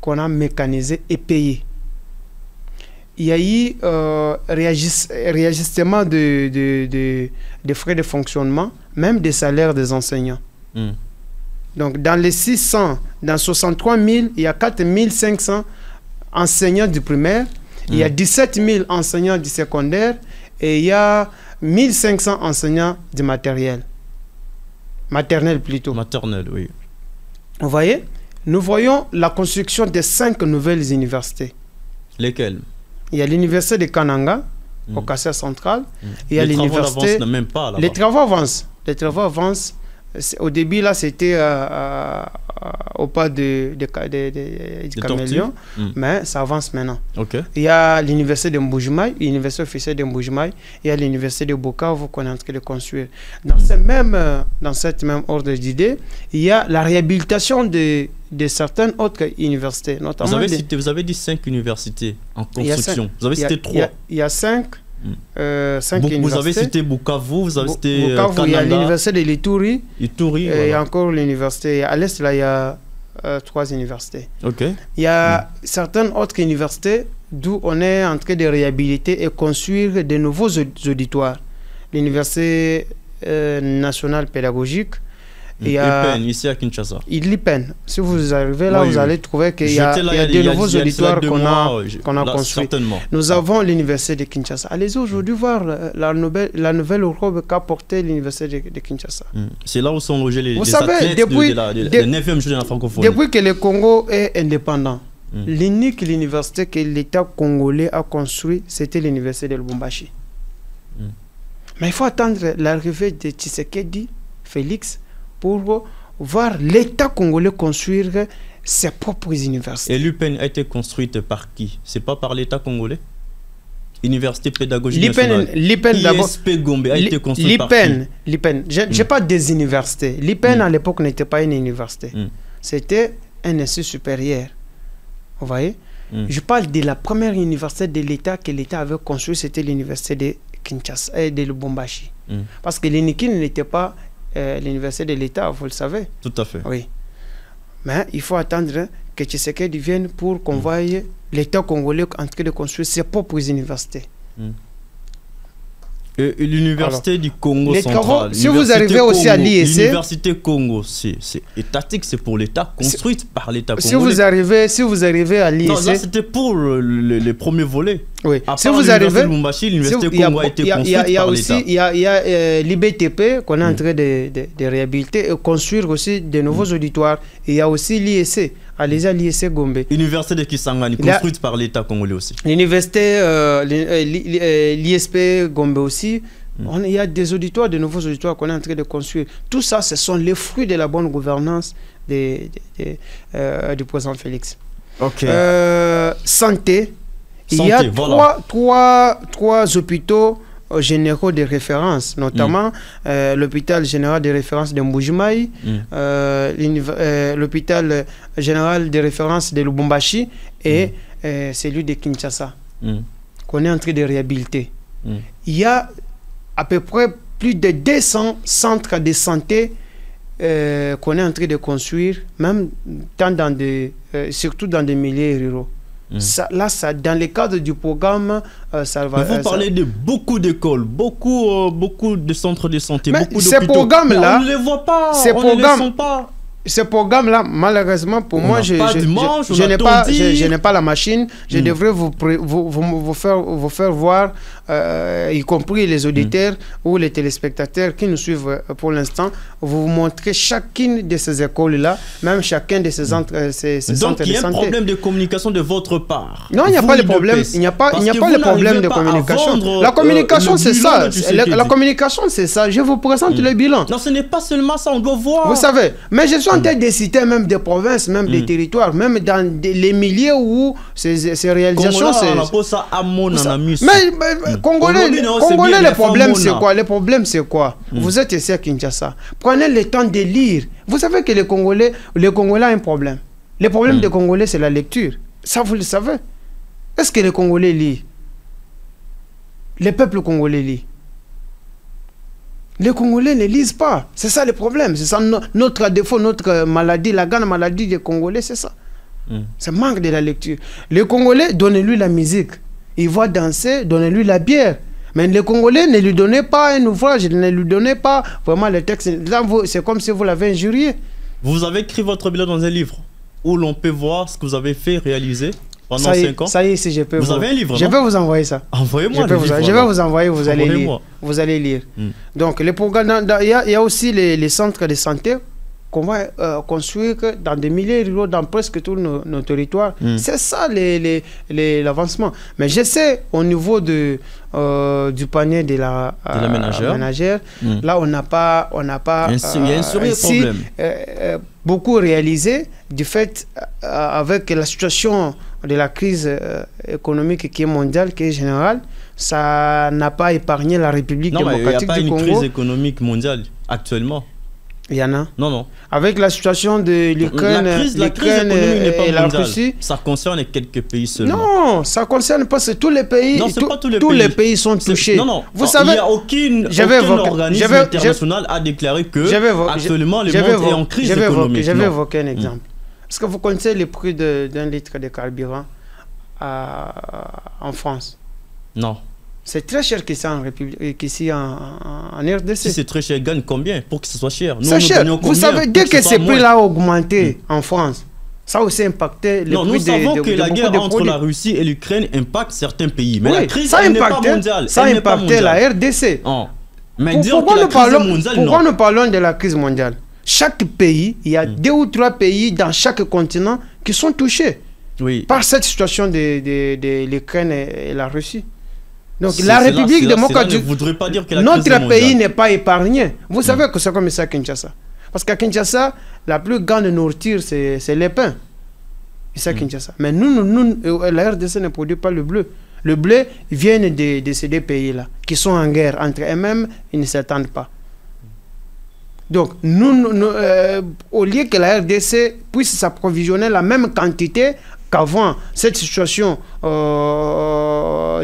qu'on a mécanisés et payés. Il y a eu réajustement des frais de fonctionnement, même des salaires des enseignants. Donc, dans les 600, dans 63 000, il y a 4 500 enseignants du primaire, il y a 17 000 enseignants du secondaire et il y a 1500 enseignants du maternel plutôt. Maternel, oui. Vous voyez, nous voyons la construction de 5 nouvelles universités. Lesquelles? Il y a l'université de Kananga, au Kasai central. Il y a les l'université... travaux n'avancent même pas là-bas. Les travaux avancent. Les travaux avancent Au début, là, c'était au pas du Caméléon, mais ça avance maintenant. Il y a l'université de Mbujimaï, l'université officielle de Mbujimaï, il y a l'université de Bukavu qu'on est en train de construire. Dans cette même ordre d'idées, il y a la réhabilitation de certaines autres universités. Notamment vous avez dit 5 universités en construction. Vous avez cité 3. Il y a 5. 5 universités. Vous avez cité Bukavu, vous avez cité Bukavu, il y a l'université de l'Ituri. Ituri, et il y a encore l'université. À l'est, là, il y a 3 universités. Il y a certaines autres universités d'où on est en train de réhabiliter et construire de nouveaux auditoires. L'université nationale pédagogique. Il y a ici à Kinshasa. L'IPEN. Si vous arrivez là, vous allez trouver qu'il y a de nouveaux auditoires qu'on a construits. Nous avons l'université de Kinshasa. Allez-y aujourd'hui voir la nouvelle robe qu'a portée l'université de Kinshasa. C'est là où sont logés les athlètes de la 9e journée de la francophonie. Depuis que le Congo est indépendant, l'unique université que l'État congolais a construite, c'était l'université de Lubumbashi. Mais il faut attendre l'arrivée de Tshisekedi, Félix, pour voir l'État congolais construire ses propres universités. Et l'UPEN a été construite par qui? C'est pas par l'État congolais? Université pédagogique nationale. L'IPEN d'abord. ISP Gombe a été construite par qui? L'IPEN. Je parle des universités. L'IPEN à l'époque n'était pas une université. C'était un institut supérieur. Vous voyez? Je parle de la première université de l'État que l'État avait construite, c'était l'université de Kinshasa et de Lubumbashi. Parce que l'UNIKIN n'était pas l'université de l'État, vous le savez. Tout à fait. Oui. Mais il faut attendre que Tshisekedi vienne pour qu'on voie l'État congolais en train de construire ses propres universités. L'université du Congo central. Si vous arrivez aussi à l'IEC, l'université Congo, c'est étatique, c'est pour l'État, construite par l'État congolais. Si vous arrivez à l'IEC, non, là c'était pour les premiers volets. Oui. Si vous arrivez, l'université Congo a été construite par l'État. Il y a l'IBTP qu'on est en train de réhabiliter et construire aussi de nouveaux auditoires. Il y a aussi l'IEC. Allez à l'IEC Gombe. L'université de Kisangani, construite par l'État congolais aussi. L'université, l'ISP Gombe aussi. Il y a des auditoires, de nouveaux auditoires qu'on est en train de construire. Tout ça, ce sont les fruits de la bonne gouvernance du président Félix. Santé. Il y a trois hôpitaux généraux de référence, notamment l'hôpital général de référence de Mbujimaï, l'hôpital général de référence de Lubumbashi et celui de Kinshasa, qu'on est en train de réhabiliter. Il y a à peu près plus de 200 centres de santé qu'on est en train de construire, même surtout dans des milieux ruraux. Là, dans le cadre du programme, ça va. Vous parlez de beaucoup d'écoles, beaucoup de centres de santé, beaucoup d'hôpitaux. Ces programmes-là, on ne les voit pas, on ne les sent pas. Ce programme-là, malheureusement, pour moi, je n'ai pas la machine. Je devrais vous faire voir, y compris les auditeurs ou les téléspectateurs qui nous suivent pour l'instant, vous montrer chacune de ces écoles-là, même chacun de ces centres de santé. Donc, il y a un problème de communication de votre part. Non, il n'y a pas de problème. Il n'y a pas de problème de communication. La communication, c'est ça. La communication, c'est ça. Je vous présente le bilan. Non, ce n'est pas seulement ça. On doit voir. Vous savez, mais je suis en train de citer même des provinces, même des territoires, même dans les milieux où ces réalisations... Mais Congolais, le problème c'est quoi? Le problème c'est quoi? Vous êtes ici à Kinshasa. Prenez le temps de lire. Vous savez que les Congolais ont un problème. Le problème des Congolais, c'est la lecture. Ça, vous le savez. Est-ce que les Congolais lisent? Le peuple congolais lit. Les Congolais ne lisent pas. C'est ça le problème. C'est ça notre défaut, notre maladie, la grande maladie des Congolais, c'est ça. C'est manque de la lecture. Les Congolais, donnez-lui la musique. Il va danser, donnez-lui la bière. Mais les Congolais ne lui donnaient pas un ouvrage, ne lui donnaient pas vraiment le texte. C'est comme si vous l'avez injurié. Vous avez écrit votre bilan dans un livre où l'on peut voir ce que vous avez fait, réaliser pendant 5 ans. Ça y est, si je peux vous avez un livre, je vais vous envoyer ça. Envoyez-moi je vais vous envoyer, vous allez lire. Vous allez lire. Donc, les programmes, il y a aussi les centres de santé qu'on va construire dans des milliers de ruraux dans presque tous nos territoires. C'est ça l'avancement. Mais je sais, au niveau du panier de la ménagère, là, on n'a pas il y a un sérieux problème. Beaucoup réalisé du fait, avec la situation de la crise économique qui est mondiale, qui est générale, ça n'a pas épargné la République démocratique du Congo. Il n'y a pas une crise économique mondiale actuellement. Il y en a. Non. Avec la situation de l'Ukraine et la Russie. Ça concerne quelques pays seulement. Non, ça concerne pas tous les pays. Non, c'est pas tous les pays. Tous les pays sont touchés. Non. Vous savez, il n'y a aucun organisme international a déclaré que actuellement le monde est en crise économique. Je vais évoquer un exemple. Est-ce que vous connaissez le prix d'un litre de carburant en France? Non. C'est très cher qu'ici en RDC. Si c'est très cher, gagne combien pour que ce soit cher? C'est cher. Vous savez, dès que ces prix-là ont augmenté en France, ça a aussi impacté les prix. Nous savons que la guerre entre la Russie et l'Ukraine impacte certains pays. Mais la crise, elle n'est pas mondiale. Ça a impacté la RDC. Mais pourquoi nous parlons de la crise mondiale? Chaque pays, il y a 2 ou 3 pays dans chaque continent qui sont touchés par cette situation de l'Ukraine et la Russie. Donc la République démocratique, notre pays n'est pas épargné. Vous savez que c'est comme ça à Kinshasa. Parce qu'à Kinshasa, la plus grande nourriture, c'est les pains. C'est à Kinshasa. Mais la RDC ne produit pas le bleu. Le bleu vient de ces 2 pays-là, qui sont en guerre entre eux-mêmes, ils ne s'attendent pas. Donc, au lieu que la RDC puisse s'approvisionner la même quantité qu'avant cette situation que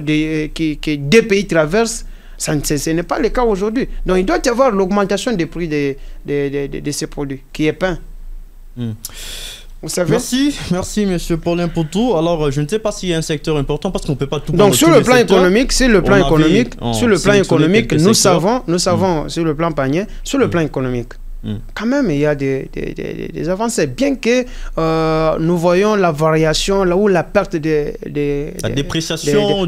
2 pays traversent, ce n'est pas le cas aujourd'hui. Donc il doit y avoir l'augmentation des prix de ces produits, qui est pain. Vous savez? Merci M. Paulin pour tout. Alors je ne sais pas s'il y a un secteur important parce qu'on ne peut pas tout. Donc sur le plan économique, nous savons sur le plan panier, sur le plan économique. Quand même, il y a des avancées. Bien que nous voyons la variation, là où la perte la dépréciation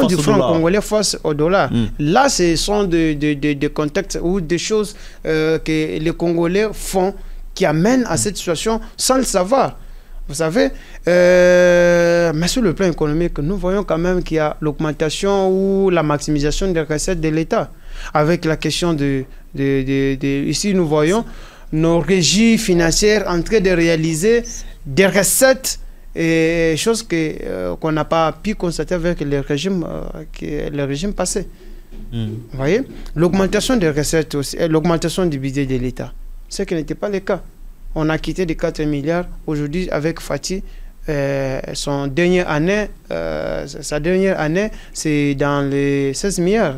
du franc congolais face au dollar. Là, ce sont des contextes ou des choses que les Congolais font qui amènent à cette situation sans le savoir. Vous savez, mais sur le plan économique, nous voyons quand même qu'il y a l'augmentation ou la maximisation des recettes de l'État. Avec la question ici, nous voyons nos régies financières en train de réaliser des recettes, et choses qu'on n'a pas pu constater avec les régimes passés. Vous voyez, l'augmentation des recettes aussi, l'augmentation du budget de l'État, ce qui n'était pas le cas. On a quitté de 4 milliards. Aujourd'hui, avec Fatih, sa dernière année, c'est dans les 16 milliards.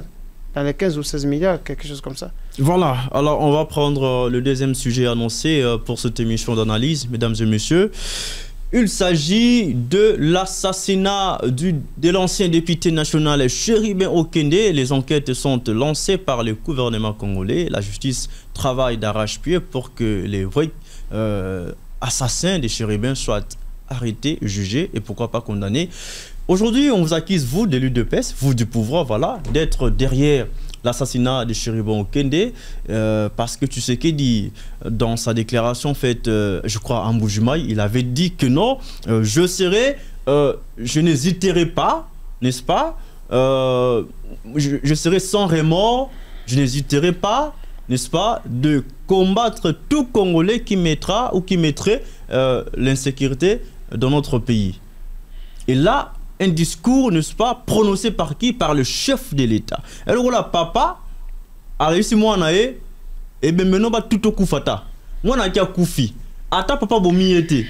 Dans les 15 ou 16 milliards, quelque chose comme ça. Voilà, alors on va prendre le deuxième sujet annoncé pour cette émission d'analyse, mesdames et messieurs. Il s'agit de l'assassinat de l'ancien député national Chéribin Okende. Les enquêtes sont lancées par le gouvernement congolais. La justice travaille d'arrache-pied pour que les vrais assassins de Chéribin soient arrêtés, jugés et pourquoi pas condamnés. Aujourd'hui, on vous accuse, vous, de l'UDPS, vous du pouvoir, voilà, d'être derrière l'assassinat de Chéribin Okende, parce que tu sais qu'il dit dans sa déclaration faite, je crois, à Mbujimaï, il avait dit que non, je n'hésiterai pas, n'est-ce pas, je serai sans remords, je n'hésiterai pas, n'est-ce pas, de combattre tout Congolais qui mettra ou qui mettrait l'insécurité dans notre pays. Et là, un discours, n'est-ce pas, prononcé par qui? Par le chef de l'État. Alors là, papa, a réussi moi en aïe, et bien maintenant, tout au koufata. Moi, on a qu'à koufi. Ata papa bomi était.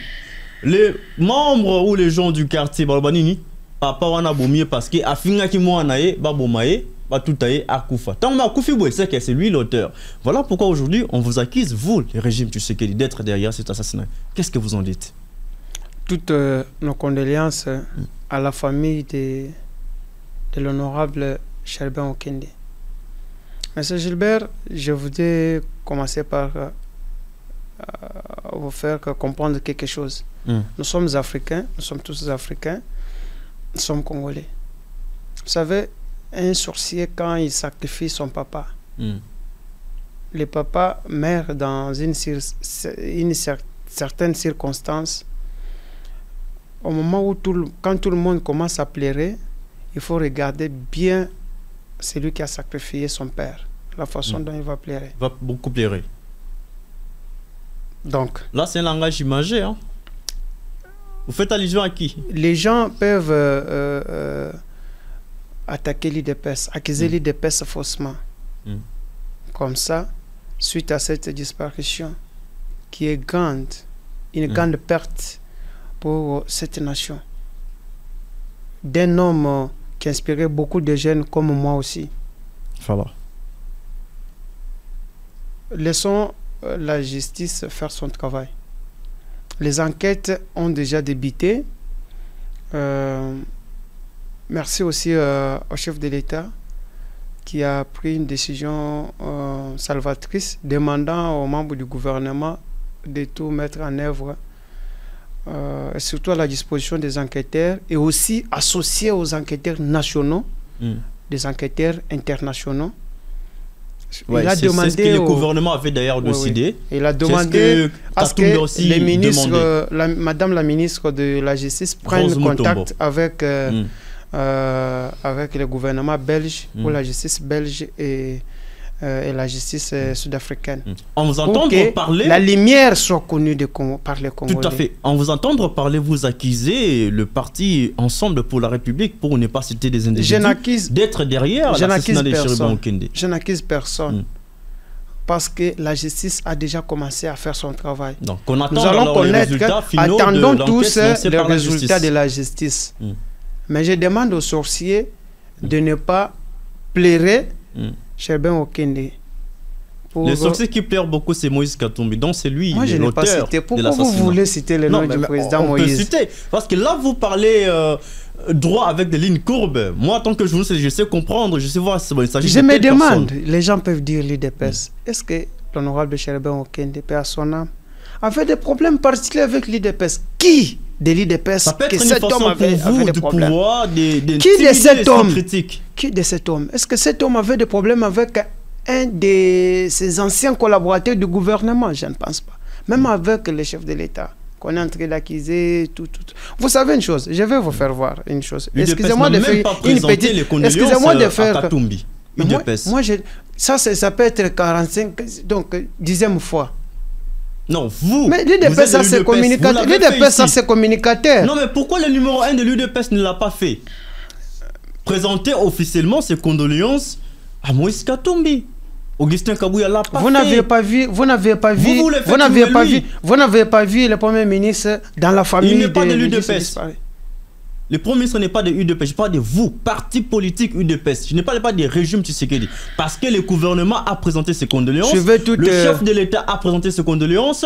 Les membres ou les gens du quartier, Balbanini, papa on a bomi parce que afinga qui moi en aïe, bomaye, tout aïe à koufa. Tant que koufi, c'est que c'est lui l'auteur. Voilà pourquoi aujourd'hui, on vous accuse, vous, le régime Tshisekedi, d'être derrière cet assassinat. Qu'est-ce que vous en dites? Toutes nos condoléances à la famille de l'honorable Chéribin Okende. Monsieur Gilbert, je voudrais commencer par vous faire comprendre quelque chose. Nous sommes Africains, nous sommes tous Africains, nous sommes Congolais. Vous savez, un sorcier, quand il sacrifie son papa, les papas meurent dans une certaine circonstance, au moment où quand tout le monde commence à pleurer, il faut regarder bien celui qui a sacrifié son père, la façon dont il va pleurer. Il va beaucoup pleurer. Donc, là, c'est un langage imagé. Hein? Vous faites allusion à qui? Les gens peuvent attaquer l'IDPS, accuser l'IDPS faussement. Comme ça, suite à cette disparition qui est grande, une grande perte pour cette nation, d'un homme qui inspirait beaucoup de jeunes comme moi aussi. Voilà. Laissons la justice faire son travail. Les enquêtes ont déjà débuté. Merci aussi au chef de l'État qui a pris une décision salvatrice, demandant aux membres du gouvernement de tout mettre en œuvre, surtout à la disposition des enquêteurs, et aussi associer aux enquêteurs nationaux, des enquêteurs internationaux. Ouais, c'est ce que le gouvernement avait d'ailleurs décidé. Il a demandé à ce que les ministres, Madame la ministre de la Justice prenne contact avec, avec le gouvernement belge, ou la justice belge et la justice sud-africaine. En vous entendre parler, la lumière soit connue par les Congolais. Tout à fait. En vous entendre parler, vous accusez le parti Ensemble pour la République, pour ne pas citer des individus, d'être derrière l'assassinat de Chérubin Okende. Je n'accuse personne. Parce que la justice a déjà commencé à faire son travail. Donc, on attend nous allons connaître, attendons tous les résultats de la justice. Mais je demande aux sorciers de ne pas plairer Chérubin Okende. Le sorcier qui pleure beaucoup, c'est Moïse Katumbi. Donc c'est lui l'auteur de Pourquoi vous voulez citer le nom du président Moïse? On peut citer. Parce que là, vous parlez droit avec des lignes courbes. Moi, en tant que journaliste, je sais comprendre, je sais voir. Il s'agit je me demande, les gens peuvent dire l'IDPS. Est-ce que l'honorable Chérubin Okende, paix à son âme, avait des problèmes particuliers avec l'IDPS? Qui de l'IDPS que cet homme avait des problèmes? Qui de cet homme? Est-ce que cet homme avait des problèmes avec un de ses anciens collaborateurs du gouvernement? Je ne pense pas. Même avec le chef de l'État, qu'on est en train d'accuser, tout. Vous savez une chose, je vais vous faire voir une chose. Excusez-moi de faire une petite... Excusez-moi de faire... Moi, ça peut être 45, donc 10e fois. Non, vous. Mais l'UDPS, ça c'est communicateur. L'UDPS, ça c'est communicateur. Non, mais pourquoi le numéro 1 de l'UDPS ne l'a pas fait? Présenter officiellement ses condoléances à Moïse Katumbi. Augustin Kabouya l'a pas fait. Vous n'avez pas vu le Premier ministre dans la famille. Il n'est pas de l'UDPS. Le Premier ministre n'est pas de l'UDPS. Je parle de vous, parti politique UDPS. Je ne parle pas des régimes Tshisekedi. Parce que le gouvernement a présenté ses condoléances. Le chef de l'État a présenté ses condoléances.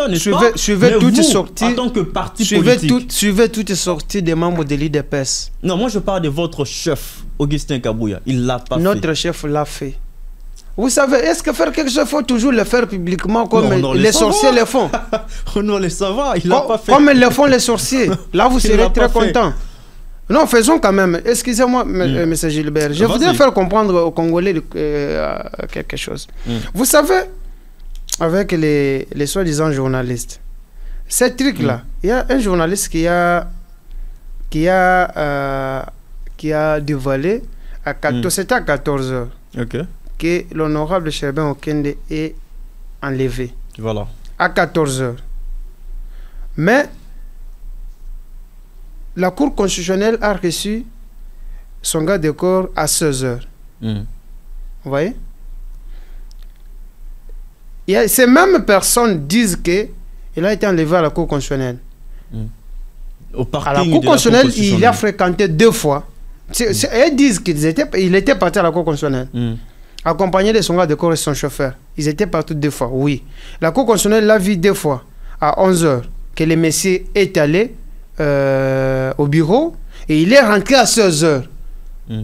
Suivez toutes les sorties. En tant que parti politique. Suivez toutes les sorties des membres de l'UDPS. Non, moi je parle de votre chef, Augustin Kabouya. Il l'a pas fait. Notre chef l'a fait. Vous savez, est-ce que faire quelque chose, il faut toujours le faire publiquement comme les sorciers le font? On doit le savoir, il l'a pas fait. Comme le font les sorciers. Là, vous serez très content. Non, faisons quand même. Excusez-moi, M. Gilbert. Je voudrais faire comprendre aux Congolais quelque chose. Vous savez, avec les soi-disant journalistes, ces trucs-là, il y a un journaliste qui a dévoilé, c'était à 14 h, que l'honorable Chérubin Okende est enlevé. Voilà. À 14 h. Mais la Cour constitutionnelle a reçu son garde de corps à 16 h. Vous voyez? Ces mêmes personnes disent qu'il a été enlevé à la Cour constitutionnelle. À la Cour constitutionnelle, il a fréquenté 2 fois. Ils disent qu'il était parti à la Cour constitutionnelle, accompagné de son garde de corps et son chauffeur. Ils étaient partis 2 fois, oui. La Cour constitutionnelle l'a vu 2 fois, à 11 h, que le monsieur est allé au bureau et il est rentré à 16 h.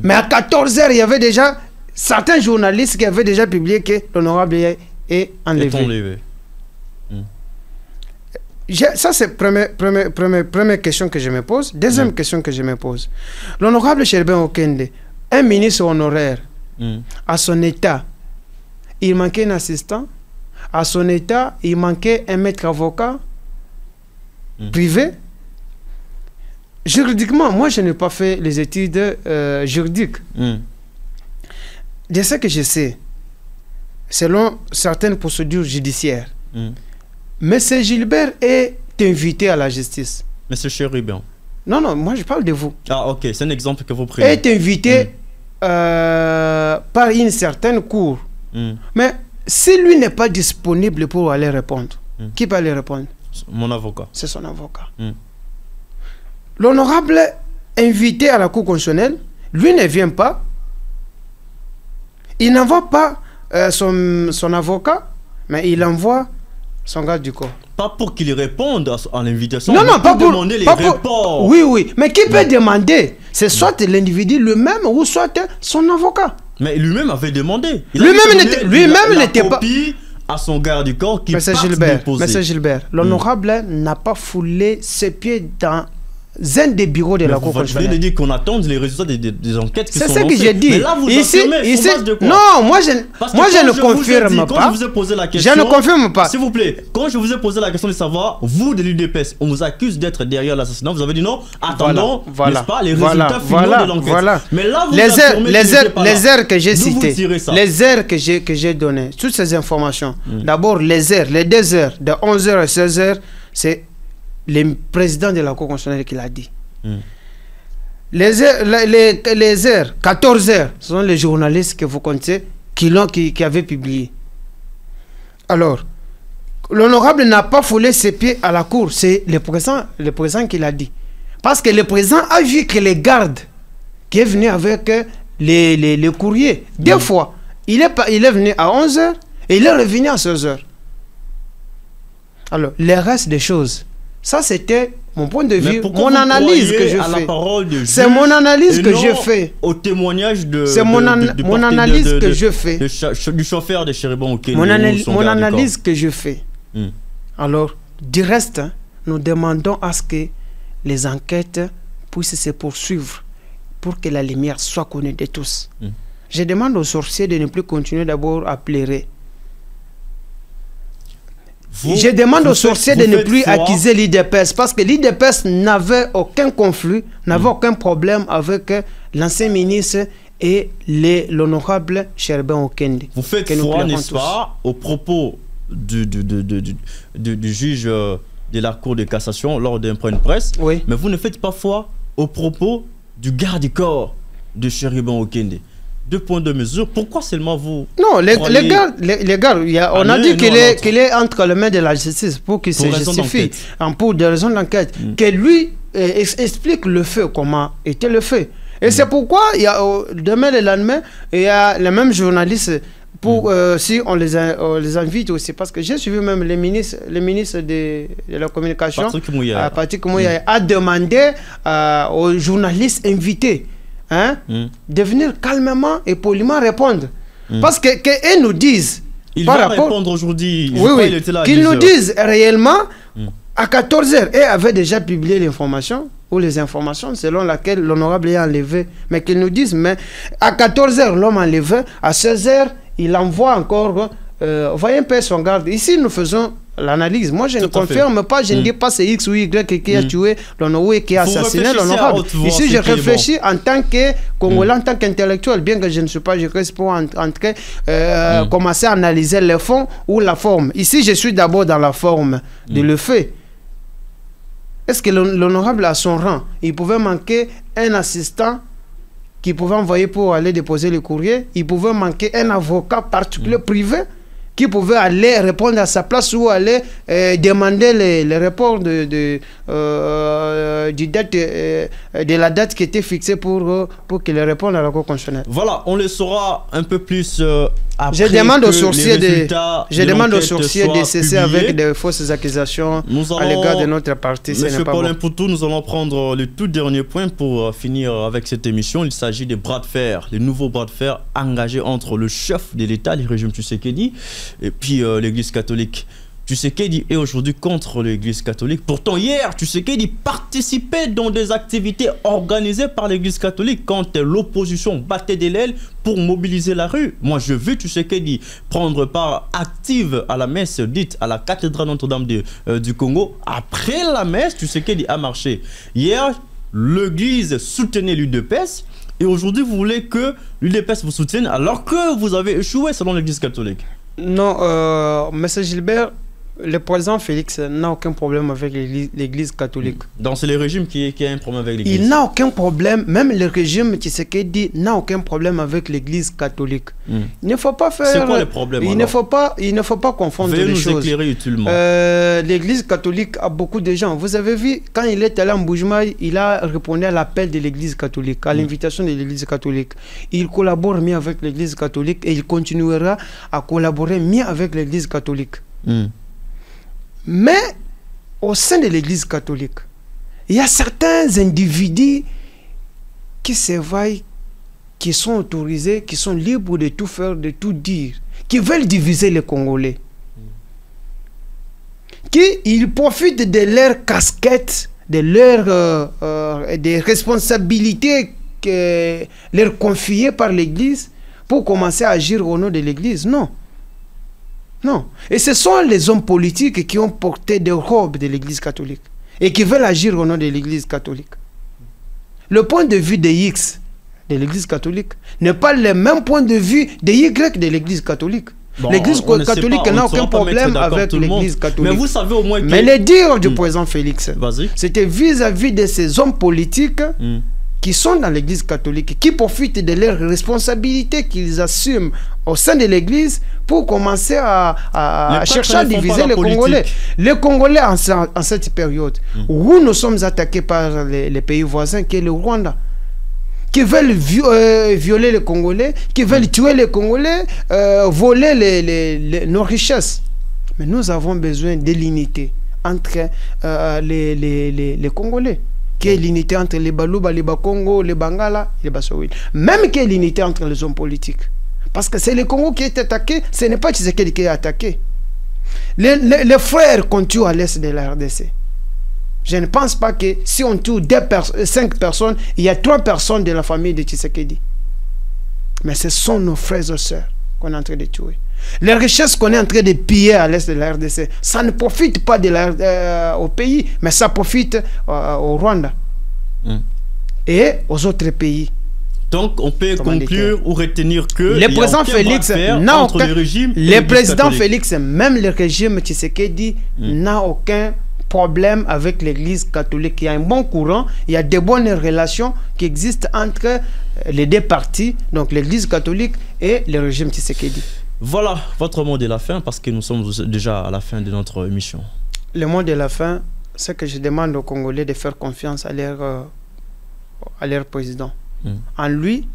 Mais à 14 h, il y avait déjà certains journalistes qui avaient déjà publié que l'honorable est enlevé. Ça, c'est la première question que je me pose. Deuxième question que je me pose. L'honorable Chérubin Okende, un ministre honoraire, à son état, il manquait un assistant. à son état, il manquait un maître avocat privé. Juridiquement, moi, je n'ai pas fait les études juridiques. De ce que je sais, selon certaines procédures judiciaires, M. Gilbert est invité à la justice. M. Chérubin. Non, non, moi je parle de vous. Ah, ok, c'est un exemple que vous prenez. Est invité par une certaine cour. Mais si lui n'est pas disponible pour aller répondre, qui peut aller répondre? Mon avocat. C'est son avocat. L'honorable invité à la cour constitutionnelle, lui ne vient pas. Il n'envoie pas son avocat, mais il envoie son garde du corps. Pas pour qu'il réponde à l'invitation. Non, non, pas pour demander les reports. Oui, oui. Mais qui peut demander? C'est soit l'individu lui-même ou soit son avocat. Mais lui-même avait demandé. Lui-même n'était pas. À son garde du corps qui Monsieur Gilbert, l'honorable n'a pas foulé ses pieds dans un des bureaux de la Cour constitutionnelle. Vous venez de dire qu'on attend les résultats des enquêtes qui sont lancées. C'est ce que j'ai dit. Mais là, vous affirmez sur base de quoi? Non, moi je ne confirme pas. Quand je vous ai posé la question, je ne confirme pas. S'il vous plaît, quand je vous ai posé la question de savoir, vous de l'UDPS, on vous accuse d'être derrière l'assassinat. Vous avez dit non, attendons, n'est-ce pas, les résultats finaux de l'enquête. Mais là, vous les heures que j'ai citées, les heures que j'ai données, toutes ces informations. D'abord, les heures, les 2 heures, de 11h à 16h, c'est le président de la Cour constitutionnelle qui l'a dit. Les heures, 14 heures, ce sont les journalistes que vous connaissez qui avaient publié. Alors, l'honorable n'a pas foulé ses pieds à la cour, c'est le président qui l'a dit. Parce que le président a vu que les gardes qui est venu avec les courriers, deux fois, il est venu à 11 heures et il est revenu à 16 heures. Alors, le reste des choses, ça c'était mon point de vue, mon analyse que je fais. C'est mon analyse que je fais. Au témoignage de mon analyse que je fais. Du chauffeur de Chérubin auquel mon analyse que je fais. Alors, du reste, nous demandons à ce que les enquêtes puissent se poursuivre pour que la lumière soit connue de tous. Je demande aux sorciers de ne plus continuer d'abord à pleurer. Je demande aux sorciers de ne plus accuser l'IDPS parce que l'IDPS n'avait aucun conflit, n'avait aucun problème avec l'ancien ministre et l'honorable Chérubin Okende. Vous faites foi, n'est-ce pas, au propos du juge de la Cour de cassation lors d'un point de presse, oui. Mais vous ne faites pas foi au propos du garde du corps de Chérubin Okende. 2 points de mesure. Pourquoi seulement vous? Non, les gars, on a dit qu'il est entre les mains de la justice pour qu'il se justifie, pour des raisons d'enquête, que lui explique le fait, comment était le fait. Et c'est pourquoi, demain le lendemain, il y a les mêmes journalistes, si on les invite aussi, parce que j'ai suivi même le ministre de la communication, Patrick Mouya, a demandé aux journalistes invités de venir calmement et poliment répondre. Parce qu'ils nous disent... Il va répondre aujourd'hui. Oui, qu'ils nous disent réellement à 14h. Et avait déjà publié l'information, ou les informations selon laquelle l'honorable est enlevé. Mais qu'ils nous disent, mais à 14h, l'homme enlevé, à 16h, il envoie encore... voyez un peu son garde. Ici, nous faisons l'analyse. Moi, je ne confirme pas, je ne dis pas c'est X ou Y qui a tué l'honorable, qui a assassiné l'honorable. Ici, je réfléchis en tant que Congolais, en tant qu'intellectuel, bien que je ne suis pas juriste pour entrer, commencer à analyser le fond ou la forme. Ici, je suis d'abord dans la forme de le fait. Est-ce que l'honorable a son rang? Il pouvait manquer un assistant qui pouvait envoyer pour aller déposer le courrier. Il pouvait manquer un avocat particulier privé qui pouvait aller répondre à sa place ou aller demander les reports de la date qui était fixée pour qu'il réponde à la Cour constitutionnelle. Voilà, on le saura un peu plus après. Je demande aux sorciers de cesser avec de fausses accusations à l'égard de notre parti. Monsieur Paulin Poutou, nous allons prendre le tout dernier point pour finir avec cette émission. Il s'agit des bras de fer, les nouveaux bras de fer engagés entre le chef de l'État, le régime Tshisekedi, et puis l'Église catholique. Tshisekedi est aujourd'hui contre l'Église catholique. Pourtant, hier, Tshisekedi participait dans des activités organisées par l'Église catholique quand l'opposition battait des ailes pour mobiliser la rue. Moi, je veux Tshisekedi prendre part active à la messe dite à la cathédrale Notre-Dame du Congo. Après la messe, Tshisekedi a marché. Hier, l'Église soutenait l'UDPS. Et aujourd'hui, vous voulez que l'UDPS vous soutienne alors que vous avez échoué selon l'Église catholique. Non, M. Gilbert, le président Félix n'a aucun problème avec l'Église catholique. Donc c'est le régime qui a un problème avec l'Église. Il n'a aucun problème, même le régime Tshisekedi n'a aucun problème avec l'Église catholique. Il ne faut pas faire... C'est quoi le problème il ne faut pas confondre les choses. Veuillez nous éclairer utilement. L'Église catholique a beaucoup de gens. Vous avez vu, quand il est allé en Mbuji-Mayi, il a répondu à l'appel de l'Église catholique, à l'invitation de l'Église catholique. Il collabore mieux avec l'Église catholique et il continuera à collaborer mieux avec l'Église catholique. Mais au sein de l'Église catholique, il y a certains individus qui s'éveillent, qui sont autorisés, qui sont libres de tout faire, de tout dire, qui veulent diviser les Congolais. Ils profitent de leur casquette, de des responsabilités que leur confiées par l'Église pour commencer à agir au nom de l'Église. Non. Non. Et ce sont les hommes politiques qui ont porté des robes de l'Église catholique et qui veulent agir au nom de l'Église catholique. Le point de vue des X de l'Église catholique n'est pas le même point de vue des Y de l'Église catholique. Bon, l'Église catholique n'a aucun problème avec l'Église catholique. Mais vous savez au moins que... Mais les dires du président Félix, c'était vis-à-vis de ces hommes politiques qui sont dans l'Église catholique, qui profitent de leurs responsabilités qu'ils assument au sein de l'Église pour commencer à chercher à diviser les Congolais. Les Congolais en cette période où nous sommes attaqués par les pays voisins, qui est le Rwanda, qui veulent violer les Congolais, qui veulent tuer les Congolais, voler nos richesses. Mais nous avons besoin de l'unité entre les Congolais, qui est l'unité entre les Baluba, les Bakongo, les Bangala, les Bassouil. Même qui est l'unité entre les hommes politiques. Parce que c'est le Congo qui est attaqué, ce n'est pas Tshisekedi qui est attaqué. Les frères qu'on tue à l'est de la RDC. Je ne pense pas que si on tue 5 personnes, il y a 3 personnes de la famille de Tshisekedi. Mais ce sont nos frères et sœurs qu'on est en train de tuer. Les richesses qu'on est en train de piller à l'est de la RDC, ça ne profite pas au pays, mais ça profite au Rwanda et aux autres pays. Donc on peut conclure ou retenir que le président Félix n'a aucun... Le président Félix, même le régime Tshisekedi n'a aucun problème avec l'Église catholique. Il y a un bon courant, il y a de bonnes relations qui existent entre les deux partis, donc l'Église catholique et le régime Tshisekedi. Voilà votre mot de la fin, parce que nous sommes déjà à la fin de notre émission. Le mot de la fin, c'est que je demande aux Congolais de faire confiance à leur président. En lui,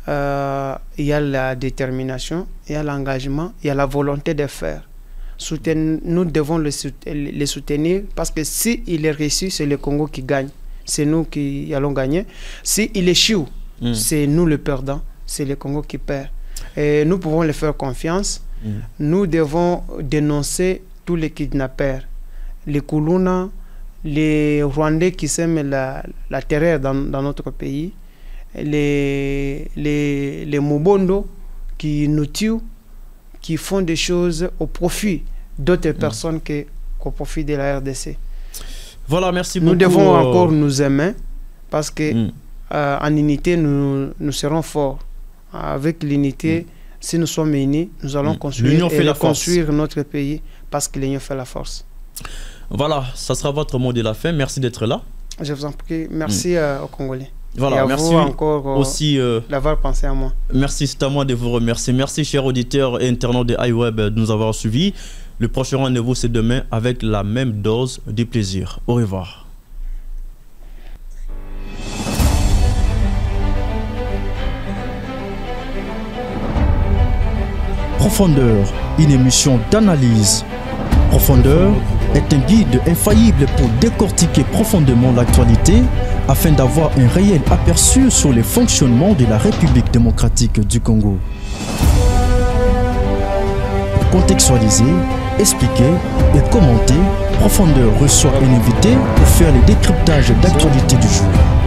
il y a la détermination, il y a l'engagement, il y a la volonté de faire. Nous devons le soutenir, parce que s'il est réussi, c'est le Congo qui gagne. C'est nous qui allons gagner. S'il échoue, c'est nous le perdant, c'est le Congo qui perd. Et nous pouvons leur faire confiance. Nous devons dénoncer tous les kidnappeurs, les Kuluna, les Rwandais qui sèment la terreur dans notre pays, les Mubondo qui nous tuent, qui font des choses au profit d'autres personnes qu'au profit de la RDC. Voilà, merci beaucoup. Nous devons encore nous aimer, parce que en unité, nous serons forts. Avec l'unité, si nous sommes unis, nous allons construire notre pays, parce que l'union fait la force. Voilà, ça sera votre mot de la fin. Merci d'être là. Je vous en prie. Merci aux Congolais. Voilà, et à merci vous encore aussi d'avoir pensé à moi. Merci, c'est à moi de vous remercier. Merci, chers auditeurs et internautes de iWeb, de nous avoir suivis. Le prochain rendez-vous, c'est demain, avec la même dose de plaisir. Au revoir. Profondeur, une émission d'analyse. Profondeur est un guide infaillible pour décortiquer profondément l'actualité afin d'avoir un réel aperçu sur les fonctionnements de la République démocratique du Congo. Contextualiser, expliquer et commenter, Profondeur reçoit un invité pour faire le décryptage d'actualité du jour.